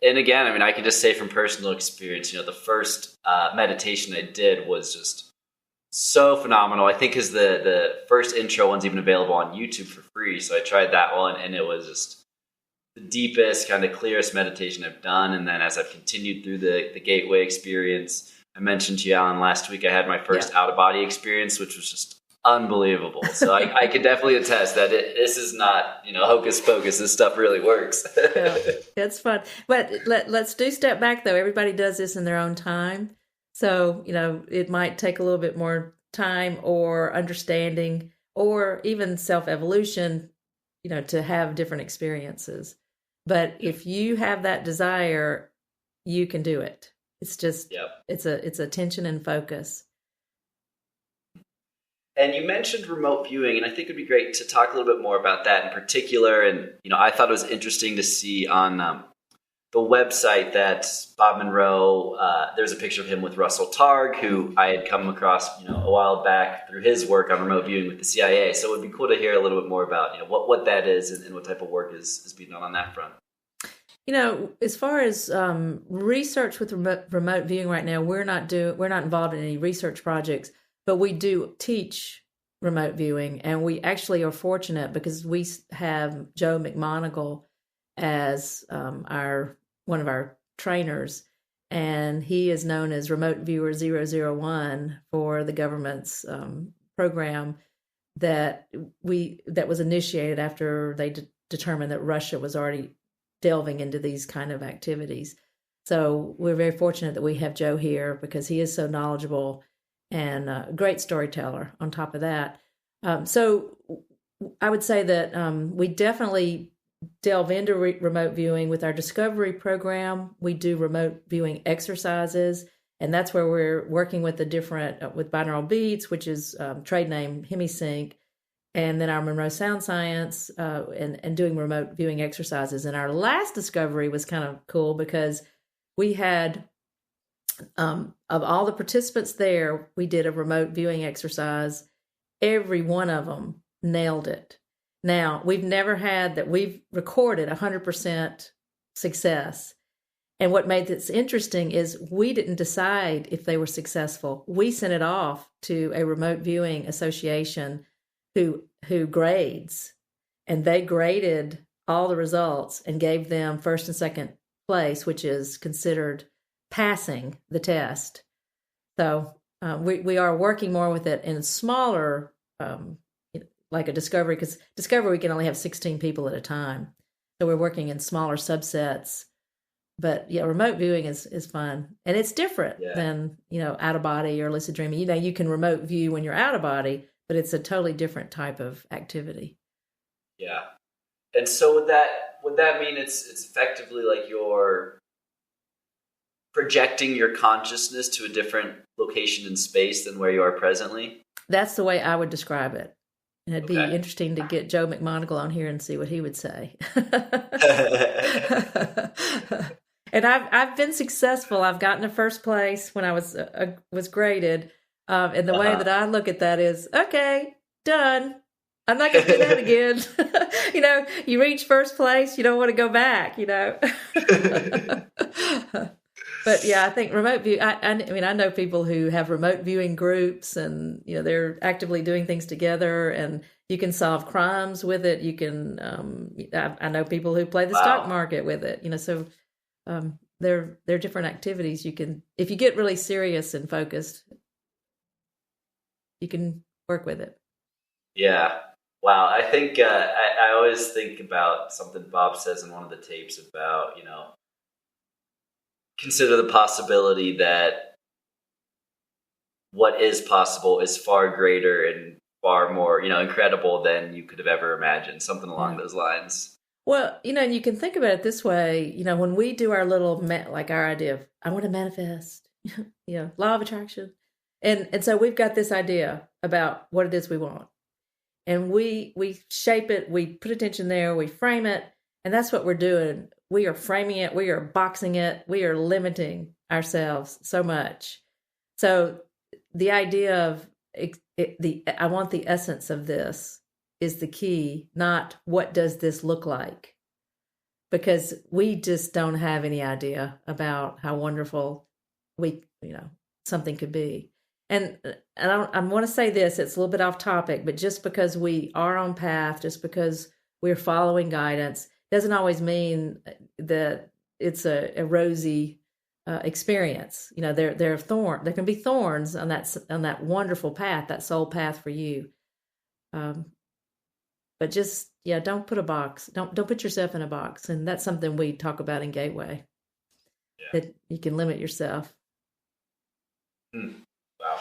And again, I can just say from personal experience, the first meditation I did was just so phenomenal. I think because the first intro one's even available on YouTube for free. So I tried that one, and it was just the deepest, kind of clearest meditation I've done. And then as I've continued through the Gateway experience, I mentioned to you, Allyn, last week I had my first out-of-body experience, which was just unbelievable. So I can definitely attest that this is not, hocus pocus. This stuff really works. Yeah, it's fun. But let's do step back, though. Everybody does this in their own time. So, it might take a little bit more time or understanding or even self-evolution, to have different experiences. But if you have that desire, you can do it. It's just, it's attention and focus. And you mentioned remote viewing, and I think it'd be great to talk a little bit more about that in particular. And, I thought it was interesting to see on the website that Bob Monroe, there's a picture of him with Russell Targ, who I had come across, a while back through his work on remote viewing with the CIA. So it would be cool to hear a little bit more about, what that is and what type of work is being done on that front. As far as research with remote viewing right now, we're not involved in any research projects, but we do teach remote viewing, and we actually are fortunate because we have Joe McMonigal as one of our trainers, and he is known as Remote Viewer 001 for the government's program that was initiated after they determined that Russia was already delving into these kind of activities. So we're very fortunate that we have Joe here because he is so knowledgeable and a great storyteller on top of that. So I would say that we definitely delve into remote viewing with our Discovery program. We do remote viewing exercises, and that's where we're working with the different, with binaural beats, which is trade name HemiSync, and then our Monroe Sound Science, and doing remote viewing exercises. And our last discovery was kind of cool because we had, of all the participants there, we did a remote viewing exercise. Every one of them nailed it. Now, we've never had that. We've recorded 100% success. And what made this interesting is we didn't decide if they were successful. We sent it off to a remote viewing association who grades, and they graded all the results and gave them first and second place, which is considered passing the test. So we are working more with it in smaller, like a Discovery, because Discovery we can only have 16 people at a time. So we're working in smaller subsets. But yeah, remote viewing is fun, and it's different than, out of body or lucid dreaming. You can remote view when you're out of body, but it's a totally different type of activity. Yeah. And so would that mean it's effectively like you're projecting your consciousness to a different location in space than where you are presently? That's the way I would describe it. And it'd be interesting to get Joe McMoneagle on here and see what he would say. And I've been successful. I've gotten to first place when I was graded. And the way that I look at that is, okay, done. I'm not going to do that again. You reach first place, you don't want to go back, But yeah, I think remote view, I know people who have remote viewing groups, and, they're actively doing things together, and you can solve crimes with it. You can, I know people who play the stock market with it, so there are different activities you can, if you get really serious and focused, you can work with it. Yeah. Wow. I think, I always think about something Bob says in one of the tapes about, consider the possibility that what is possible is far greater and far more, incredible than you could have ever imagined, something along those lines. Well, and you can think about it this way, when we do our little, like our idea of, I want to manifest, law of attraction. And so we've got this idea about what it is we want. And we shape it, we put attention there, we frame it, and that's what we're doing. We are framing it, we are boxing it, we are limiting ourselves so much. So the idea of I want the essence of this is the key, not what does this look like? Because we just don't have any idea about how wonderful something could be. And I want to say this, it's a little bit off topic, but just because we are on path, just because we're following guidance, doesn't always mean that it's a rosy experience. There can be thorns on that wonderful path, that soul path for you. But just, don't put a box. Don't put yourself in a box. And that's something we talk about in Gateway, that you can limit yourself. Wow.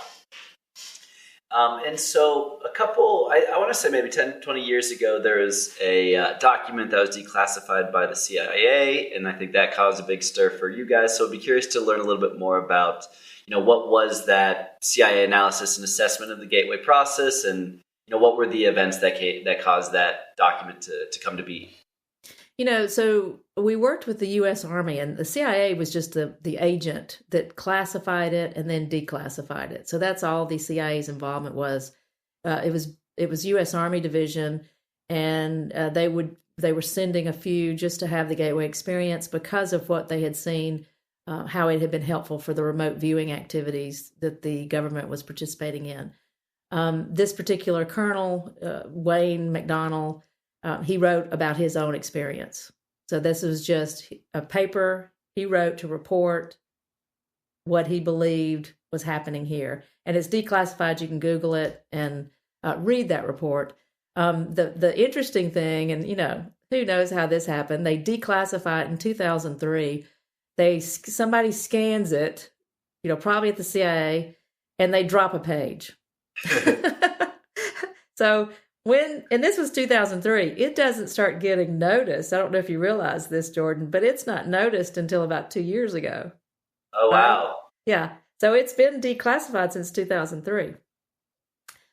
And so I want to say maybe 10, 20 years ago, there was a document that was declassified by the CIA, and I think that caused a big stir for you guys. So I'd be curious to learn a little bit more about, what was that CIA analysis and assessment of the Gateway process, and, what were the events that caused that document to come to be? So we worked with the U.S. Army, and the CIA was just the agent that classified it and then declassified it. So that's all the CIA's involvement was. It was U.S. Army division, and they were sending a few just to have the Gateway experience because of what they had seen, how it had been helpful for the remote viewing activities that the government was participating in. This particular colonel, Wayne McDonnell, he wrote about his own experience. So this was just a paper he wrote to report what he believed was happening here. And it's declassified. You can Google it and read that report. The interesting thing, and who knows how this happened, they declassified in 2003. Somebody scans it, probably at the CIA, and they drop a page. So and this was 2003, it doesn't start getting noticed. I don't know if you realize this, Jordan, but it's not noticed until about 2 years ago. Oh, wow. Yeah. So it's been declassified since 2003.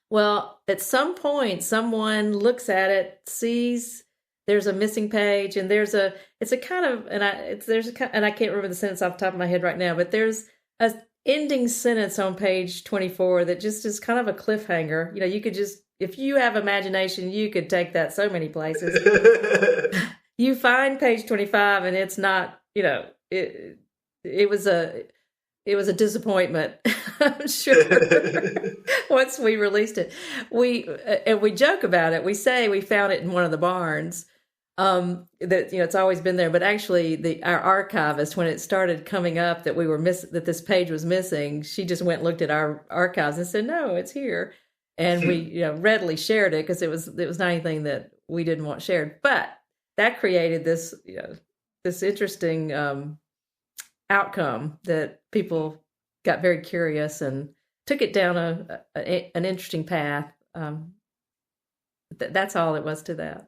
Well, at some point, someone looks at it, sees there's a missing page, and it's a kind of, and I can't remember the sentence off the top of my head right now, but there's a ending sentence on page 24 that just is kind of a cliffhanger. You could just, if you have imagination, you could take that so many places. You find page 25 and it's not, it was a disappointment, I'm sure. Once we released it, we joke about it. We say we found it in one of the barns. That it's always been there, but actually, our archivist, when it started coming up that that this page was missing, she just went and looked at our archives and said, "No, it's here," and we readily shared it because it was not anything that we didn't want shared. But that created this this interesting outcome that people got very curious and took it down an interesting path. That's all it was to that.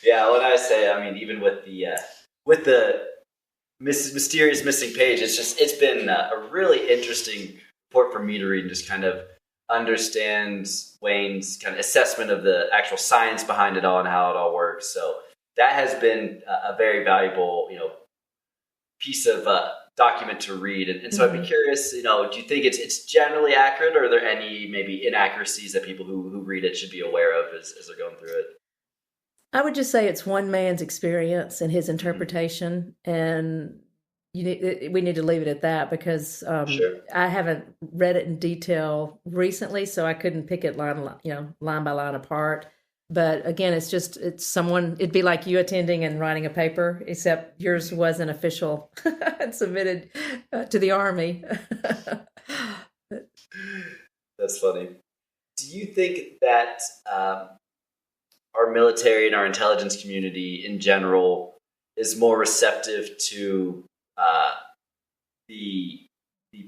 Yeah, when I say, I mean, even with the mysterious missing page, it's been a really interesting report for me to read and just kind of understand Wayne's kind of assessment of the actual science behind it all and how it all works. So that has been a very valuable, piece of document to read. And so I'd be curious, do you think it's generally accurate, or are there any maybe inaccuracies that people who read it should be aware of as they're going through it? I would just say it's one man's experience and his interpretation, and we need to leave it at that because Sure. I haven't read it in detail recently, so I couldn't pick it line by line apart. But again, it's someone. It'd be like you attending and writing a paper, except yours wasn't official and submitted to the Army. That's funny. Do you think that our military and our intelligence community in general is more receptive to the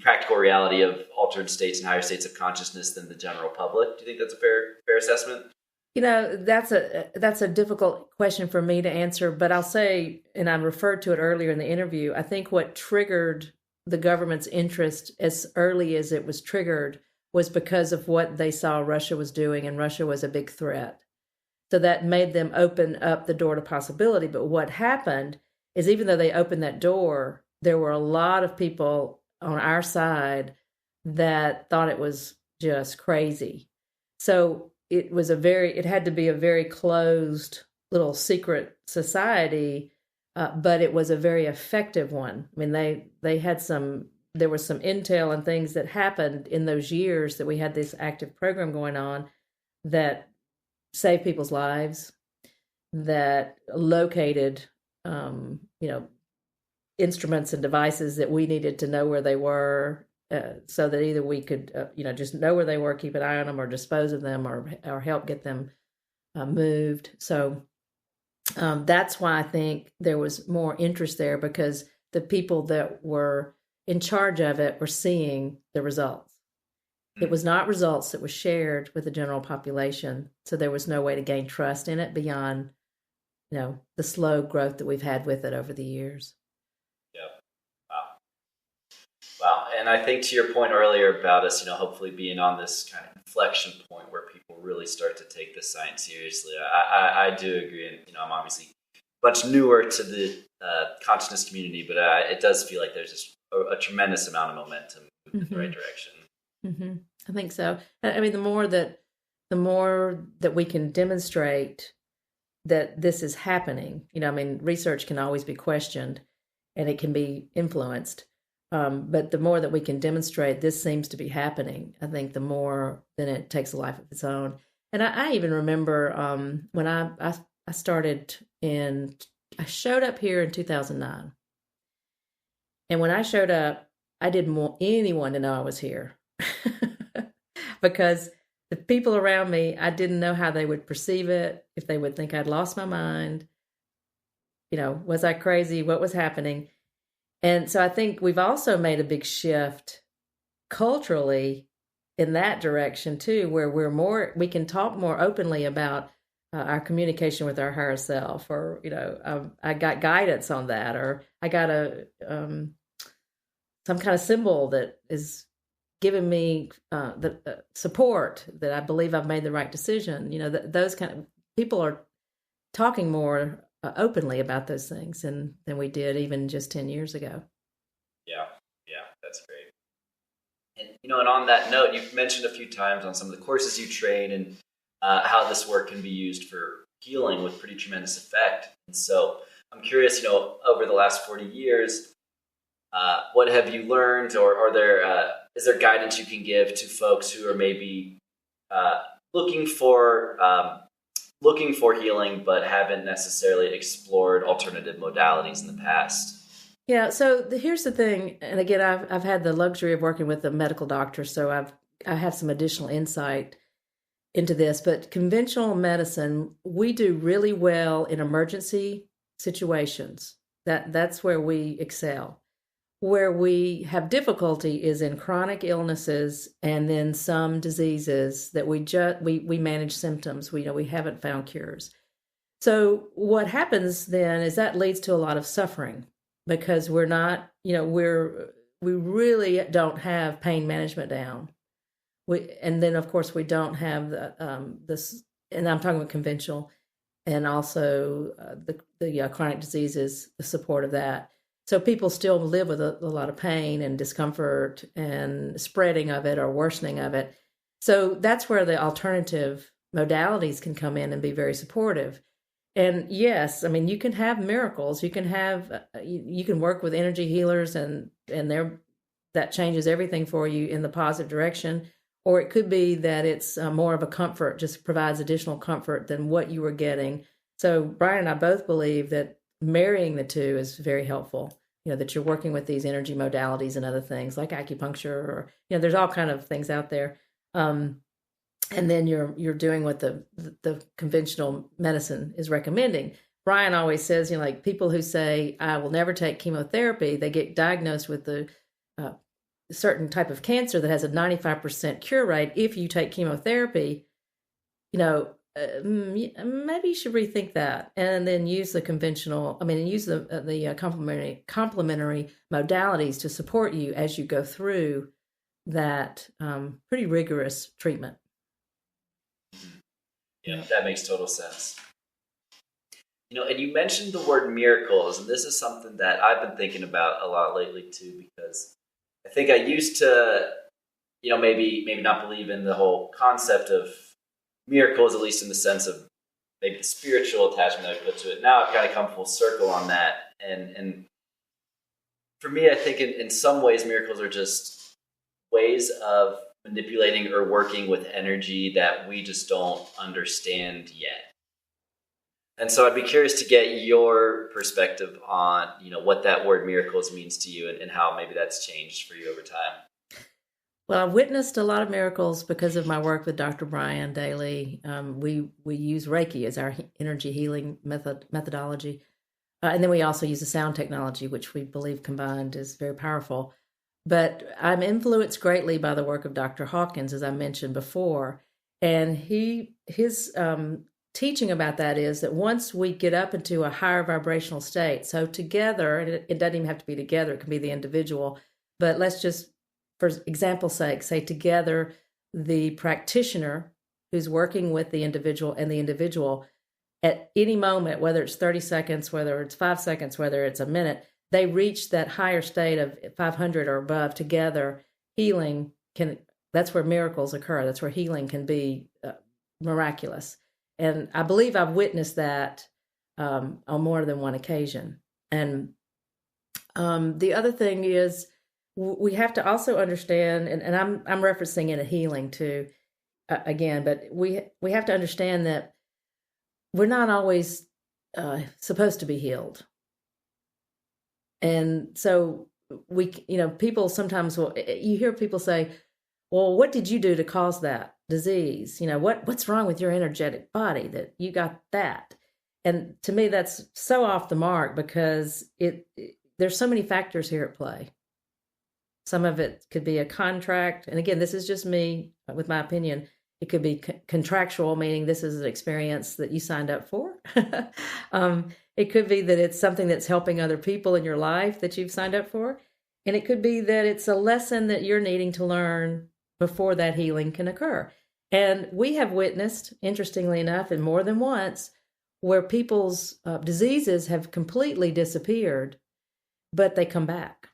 practical reality of altered states and higher states of consciousness than the general public? Do you think that's a fair assessment? That's a difficult question for me to answer, but I'll say, and I referred to it earlier in the interview, I think what triggered the government's interest as early as it was triggered was because of what they saw Russia was doing, and Russia was a big threat. So that made them open up the door to possibility. But what happened is, even though they opened that door, there were a lot of people on our side that thought it was just crazy. So it had to be a very closed little secret society, but it was a very effective one. I mean, there was some intel and things that happened in those years that we had this active program going on that saved people's lives, that located, instruments and devices that we needed to know where they were, so that either we could, just know where they were, keep an eye on them, or dispose of them, or help get them moved. So that's why I think there was more interest there, because the people that were in charge of it were seeing the results. It was not results that were shared with the general population, so there was no way to gain trust in it beyond, the slow growth that we've had with it over the years. Yeah. Wow. And I think to your point earlier about us, hopefully being on this kind of inflection point where people really start to take this science seriously, I do agree. And, I'm obviously much newer to the consciousness community, but it does feel like there's just a tremendous amount of momentum in the right direction. Mm-hmm. I think so. I mean, the more that we can demonstrate that this is happening, research can always be questioned and it can be influenced. But the more that we can demonstrate this seems to be happening, I think the more then it takes a life of its own. And I even remember when I started I showed up here in 2009. And when I showed up, I didn't want anyone to know I was here. Because the people around me, I didn't know how they would perceive it, if they would think I'd lost my mind. Was I crazy? What was happening? And so I think we've also made a big shift culturally in that direction too, where we can talk more openly about our communication with our higher self, or, I got guidance on that, or I got some kind of symbol that is given me the support that I believe I've made the right decision. Those kind of people are talking more openly about those things than we did even just 10 years ago. Yeah, that's great. And and on that note, you've mentioned a few times on some of the courses you train and how this work can be used for healing with pretty tremendous effect. And so I'm curious, over the last 40 years, what have you learned, or is there guidance you can give to folks who are maybe looking for healing but haven't necessarily explored alternative modalities in the past? Yeah. So here's the thing, and again, I've had the luxury of working with a medical doctor, so I have some additional insight into this. But conventional medicine, we do really well in emergency situations. That's where we excel. Where we have difficulty is in chronic illnesses and then some diseases that we manage symptoms. We haven't found cures. So what happens then is that leads to a lot of suffering because we're not, we really don't have pain management down. And then of course we don't have this, and I'm talking about conventional, and also the chronic diseases, the support of that. So people still live with a lot of pain and discomfort and spreading of it or worsening of it. So that's where the alternative modalities can come in and be very supportive. And yes, I mean, you can have miracles. You can work with energy healers and that changes everything for you in the positive direction. Or it could be that it's more of a comfort, just provides additional comfort than what you were getting. So Brian and I both believe that marrying the two is very helpful. That you're working with these energy modalities and other things like acupuncture, or there's all kind of things out there. And then you're doing what the conventional medicine is recommending. Brian always says, like people who say, I will never take chemotherapy, they get diagnosed with the certain type of cancer that has a 95% cure rate. If you take chemotherapy, maybe you should rethink that and then use the conventional, use the complementary modalities to support you as you go through that pretty rigorous treatment. Yeah, that makes total sense. And you mentioned the word miracles, and this is something that I've been thinking about a lot lately too, because I think I used to, maybe not believe in the whole concept of miracles, at least in the sense of maybe the spiritual attachment that I put to it. Now I've kind of come full circle on that. And for me, I think in some ways, miracles are just ways of manipulating or working with energy that we just don't understand yet. And so I'd be curious to get your perspective on, what that word miracles means to you and how maybe that's changed for you over time. Well, I've witnessed a lot of miracles because of my work with Dr. Brian Daly. We use Reiki as our energy healing methodology. And then we also use the sound technology, which we believe combined is very powerful. But I'm influenced greatly by the work of Dr. Hawkins, as I mentioned before. And his teaching about that is that once we get up into a higher vibrational state, so together, and it doesn't even have to be together, it can be the individual, but let's just, for example's sake, say together the practitioner who's working with the individual and the individual at any moment, whether it's 30 seconds, whether it's 5 seconds, whether it's a minute, they reach that higher state of 500 or above together. Healing that's where miracles occur. That's where healing can be miraculous. And I believe I've witnessed that on more than one occasion. And the other thing is we have to also understand, and I'm referencing in a healing too, again, but we have to understand that we're not always supposed to be healed. And so people sometimes you hear people say, well, what did you do to cause that disease? What's wrong with your energetic body that you got that? And to me, that's so off the mark because there's so many factors here at play. Some of it could be a contract. And again, this is just me with my opinion. It could be contractual, meaning this is an experience that you signed up for. It could be that it's something that's helping other people in your life that you've signed up for. And it could be that it's a lesson that you're needing to learn before that healing can occur. And we have witnessed, interestingly enough, and more than once, where people's diseases have completely disappeared, but they come back.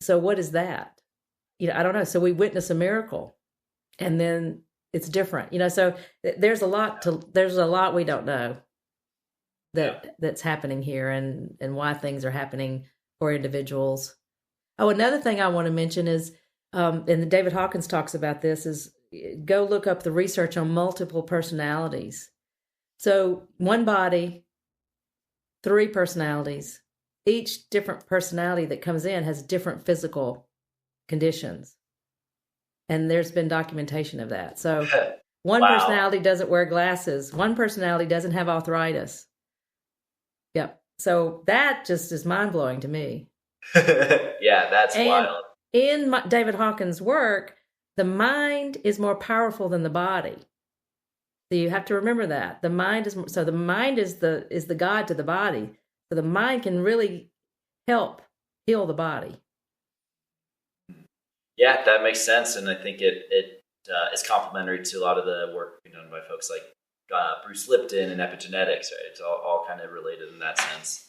So what is that? I don't know. So we witness a miracle, and then it's different. So there's a lot we don't know that's happening here, and why things are happening for individuals. Oh, another thing I want to mention is, and David Hawkins talks about this, is go look up the research on multiple personalities. So one body, 3 personalities. Each different personality that comes in has different physical conditions. And there's been documentation of that. So one Wow. personality doesn't wear glasses. One personality doesn't have arthritis. Yep. So that just is mind-blowing to me. Yeah, that's wild. In David Hawkins' work, the mind is more powerful than the body. So you have to remember that. The mind is the God to the body. So the mind can really help heal the body. Yeah, that makes sense. And I think it is complementary to a lot of the work being done by folks like Bruce Lipton and epigenetics, right? It's all kind of related in that sense.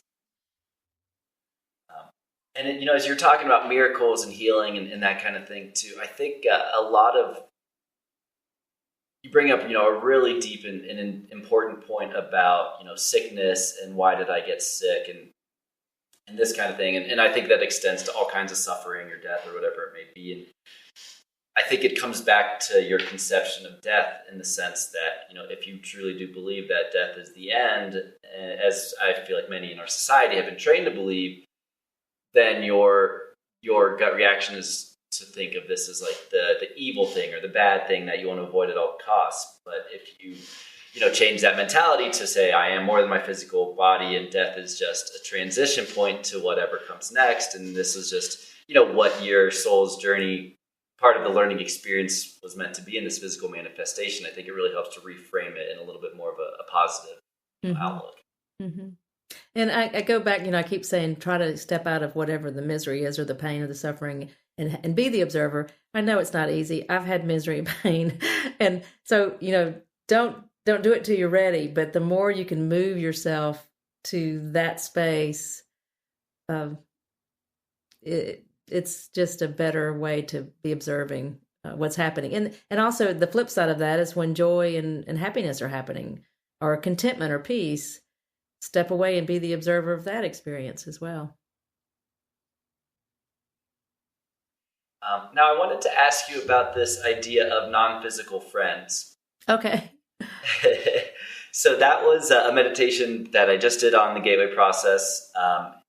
And as you're talking about miracles and healing and that kind of thing too, I think a lot of you bring up a really deep and an important point about sickness and why did I get sick and this kind of thing, and I think that extends to all kinds of suffering or death or whatever it may be. And I think it comes back to your conception of death in the sense that, if you truly do believe that death is the end, as I feel like many in our society have been trained to believe, then your gut reaction is to think of this as like the evil thing or the bad thing that you want to avoid at all costs. But if you change that mentality to say, I am more than my physical body and death is just a transition point to whatever comes next, and this is just what your soul's journey, part of the learning experience was meant to be in this physical manifestation, I think it really helps to reframe it in a little bit more of a positive outlook. Mm-hmm. And I go back, I keep saying, try to step out of whatever the misery is or the pain or the suffering and be the observer. I know it's not easy. I've had misery and pain. And so, don't do it till you're ready. But the more you can move yourself to that space, it's just a better way to be observing what's happening. And also the flip side of that is when joy and happiness are happening, or contentment or peace, step away and be the observer of that experience as well. Now, I wanted to ask you about this idea of non-physical friends. Okay. So that was a meditation that I just did on the gateway process,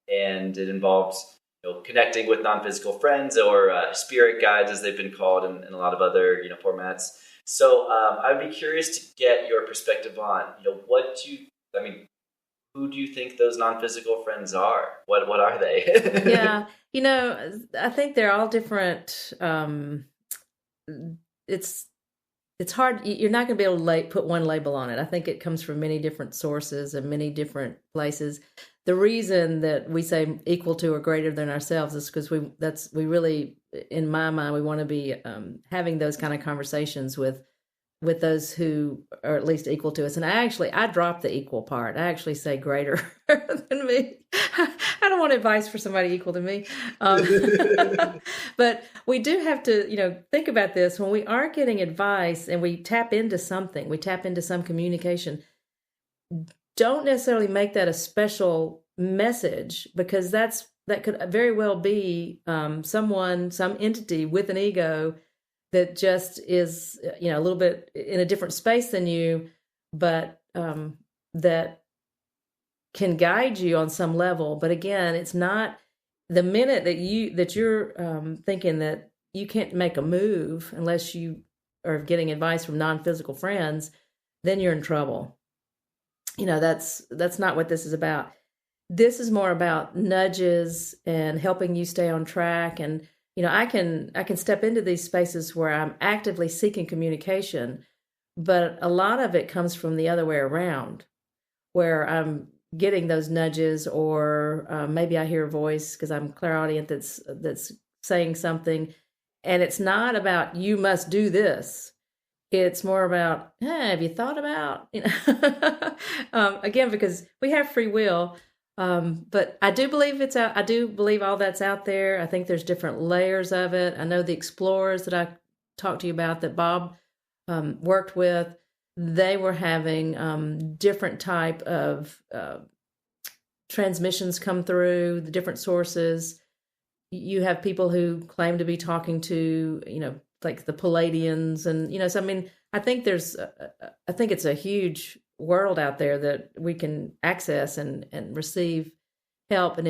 and it involves connecting with non-physical friends or spirit guides, as they've been called, in a lot of other formats. So I'd be curious to get your perspective on who do you think those non-physical friends are? What are they? Yeah, I think they're all different. It's hard. You're not going to be able to put one label on it. I think it comes from many different sources and many different places. The reason that we say equal to or greater than ourselves is because we really, in my mind, we want to be having those kind of conversations with those who are at least equal to us. And I dropped the equal part. I actually say greater than me. I don't want advice for somebody equal to me. But we do have to, think about this. When we are getting advice and we tap into something, we tap into some communication, don't necessarily make that a special message, because that could very well be some entity with an ego that just is, a little bit in a different space than you, but that can guide you on some level. But again, it's not the minute that you're thinking that you can't make a move unless you are getting advice from non-physical friends, then you're in trouble. That's not what this is about. This is more about nudges and helping you stay on track. And I can step into these spaces where I'm actively seeking communication, but a lot of it comes from the other way around, where I'm getting those nudges, or maybe I hear a voice because I'm clairaudient that's saying something, and it's not about you must do this. It's more about, hey, have you thought about, again, because we have free will. But I do believe it's out. I do believe all that's out there. I think there's different layers of it. I know the explorers that I talked to you about that Bob worked with, they were having different type of transmissions come through the different sources. You have people who claim to be talking to, like the Palladians, and so I mean, I think it's a huge world out there that we can access and receive help and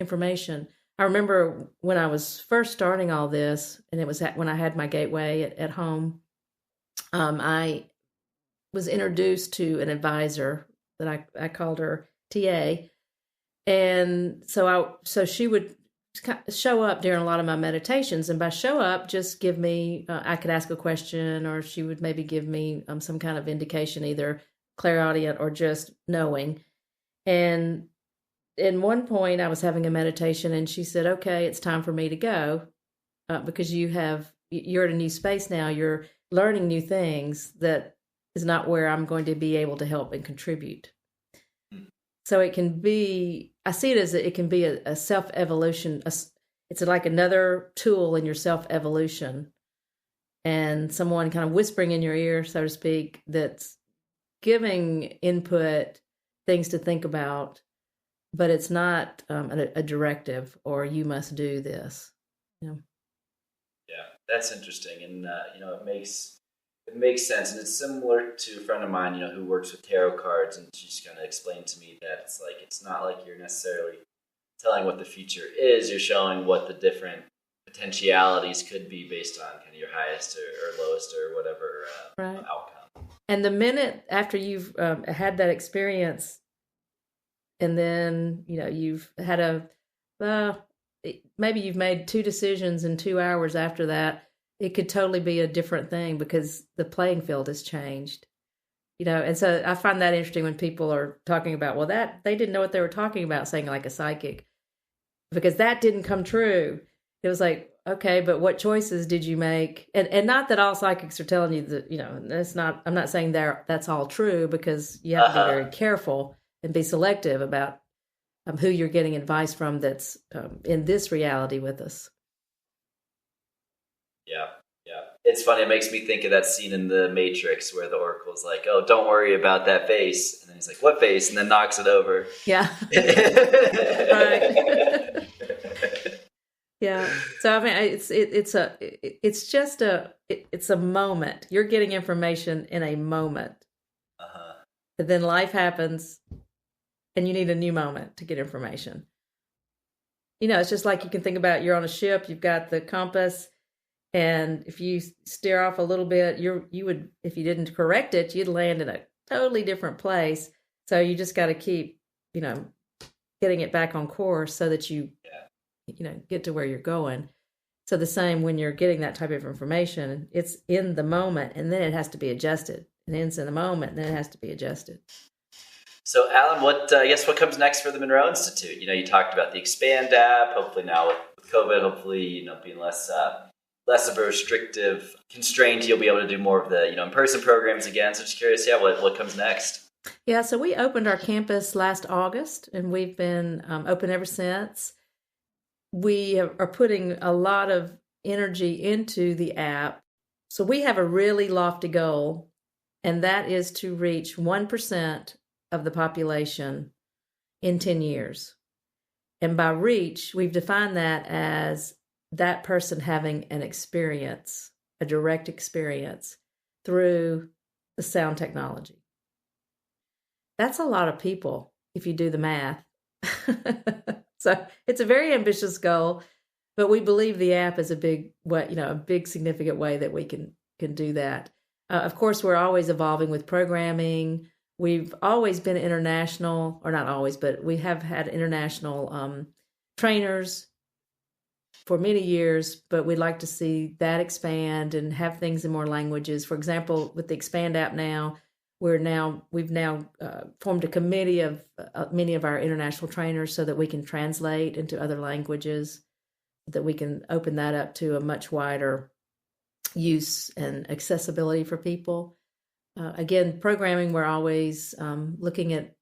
information. I remember when I was first starting all this, and it was when I had my gateway at home. I was introduced to an advisor that I called her TA, and so she would show up during a lot of my meditations, and by show up, just give me, I could ask a question, or she would maybe give me some kind of indication, either clairaudient or just knowing. And in one point I was having a meditation, and she said, okay, it's time for me to go, because you're at a new space now, you're learning new things that is not where I'm going to be able to help and contribute. So it can be, I see it as it can be a self-evolution. It's like another tool in your self-evolution, and someone kind of whispering in your ear, so to speak, that's giving input, things to think about, but it's not a directive or you must do this. Yeah, that's interesting. And, it makes sense, and it's similar to a friend of mine, who works with tarot cards, and she's kind of explained to me that it's not like you're necessarily telling what the future is. You're showing what the different potentialities could be based on kind of your highest or lowest or whatever outcome. And the minute after you've had that experience, and then you've had maybe you've made 2 decisions in 2 hours after that. It could totally be a different thing because the playing field has changed, and so I find that interesting when people are talking about, well, that they didn't know what they were talking about, saying like a psychic, because that didn't come true. It was like, okay, but what choices did you make? And not that all psychics are telling you that, that's not, I'm not saying that's all true, because you have to be very careful and be selective about who you're getting advice from that's in this reality with us. Yeah. It's funny. It makes me think of that scene in The Matrix where the Oracle's like, "Oh, don't worry about that face," and then he's like, "What face?" and then knocks it over. Yeah. Right. Yeah. So I mean, it's a moment. You're getting information in a moment. But then life happens, and you need a new moment to get information. It's just like you can think about, you're on a ship, you've got the compass. And if you steer off a little bit, you would, if you didn't correct it, you'd land in a totally different place. So you just got to keep, getting it back on course so that you get to where you're going. So the same when you're getting that type of information, it's in the moment, and then it has to be adjusted. And then it's in the moment, and then it has to be adjusted. So, Allyn, what comes next for the Monroe Institute? You talked about the Expand app. Hopefully now with COVID, hopefully being less of a restrictive constraint, you'll be able to do more of the in-person programs again. So just curious, what comes next? Yeah, so we opened our campus last August, and we've been open ever since. We are putting a lot of energy into the app. So we have a really lofty goal, and that is to reach 1% of the population in 10 years. And by reach, we've defined that as that person having an experience, a direct experience through the sound technology. That's a lot of people if you do the math. So it's a very ambitious goal, but we believe the app is a big significant way that we can do that. Of course, we're always evolving with programming. We've always been international, or not always, but we have had international trainers for many years, but we'd like to see that expand and have things in more languages. For example, with the Expand app now, we've now formed a committee of many of our international trainers so that we can translate into other languages, that we can open that up to a much wider use and accessibility for people. Again, programming, we're always looking at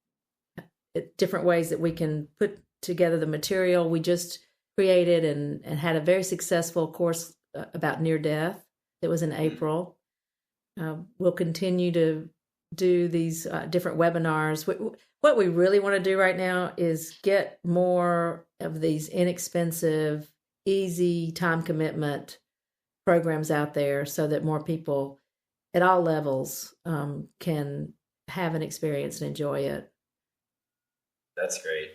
different ways that we can put together the material. We just created and had a very successful course about near death. It was in April. We'll continue to do these different webinars. What we really want to do right now is get more of these inexpensive, easy time commitment programs out there so that more people at all levels can have an experience and enjoy it. That's great.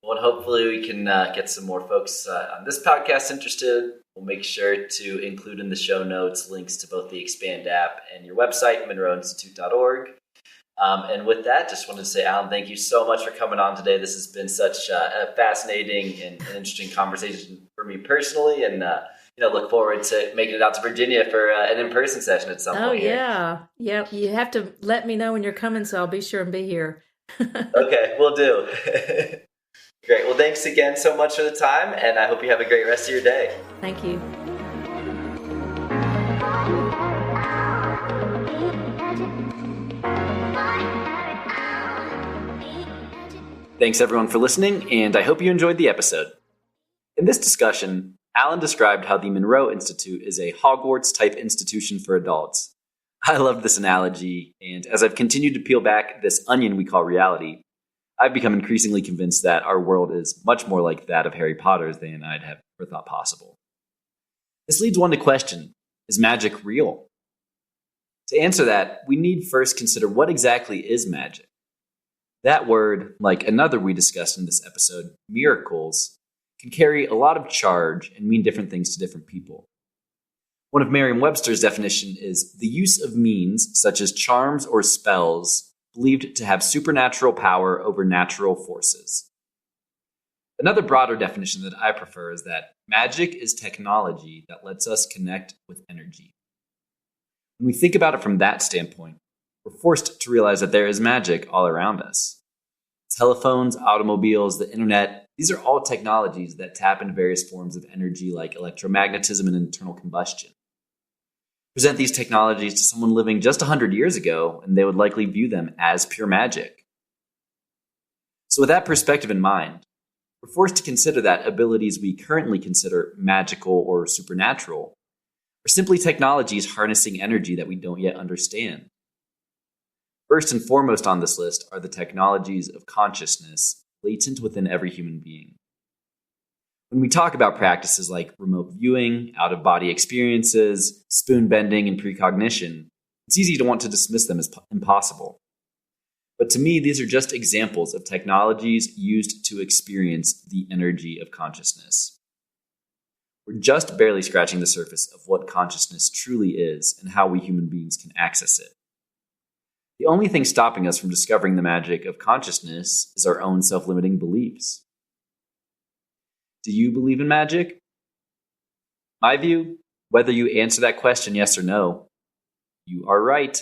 Well, and hopefully we can get some more folks on this podcast interested. We'll make sure to include in the show notes links to both the Expand app and your website, monroeinstitute.org. And with that, just wanted to say, Allyn, thank you so much for coming on today. This has been such a fascinating and interesting conversation for me personally, and look forward to making it out to Virginia for an in-person session at some point. Oh, yeah. Yeah, you have to let me know when you're coming, so I'll be sure and be here. Okay, will do. Great. Well, thanks again so much for the time, and I hope you have a great rest of your day. Thank you. Thanks, everyone, for listening, and I hope you enjoyed the episode. In this discussion, Allyn described how the Monroe Institute is a Hogwarts-type institution for adults. I love this analogy, and as I've continued to peel back this onion we call reality, I've become increasingly convinced that our world is much more like that of Harry Potter's than I'd have ever thought possible. This leads one to question, is magic real? To answer that, we need first consider what exactly is magic. That word, like another we discussed in this episode, miracles, can carry a lot of charge and mean different things to different people. One of Merriam-Webster's definition is the use of means, such as charms or spells, believed to have supernatural power over natural forces. Another broader definition that I prefer is that magic is technology that lets us connect with energy. When we think about it from that standpoint, we're forced to realize that there is magic all around us. Telephones, automobiles, the internet, these are all technologies that tap into various forms of energy like electromagnetism and internal combustion. Present these technologies to someone living just 100 years ago, and they would likely view them as pure magic. So with that perspective in mind, we're forced to consider that abilities we currently consider magical or supernatural are simply technologies harnessing energy that we don't yet understand. First and foremost on this list are the technologies of consciousness latent within every human being. When we talk about practices like remote viewing, out-of-body experiences, spoon bending, and precognition, it's easy to want to dismiss them as impossible. But to me, these are just examples of technologies used to experience the energy of consciousness. We're just barely scratching the surface of what consciousness truly is and how we human beings can access it. The only thing stopping us from discovering the magic of consciousness is our own self-limiting beliefs. Do you believe in magic? My view, whether you answer that question yes or no, you are right.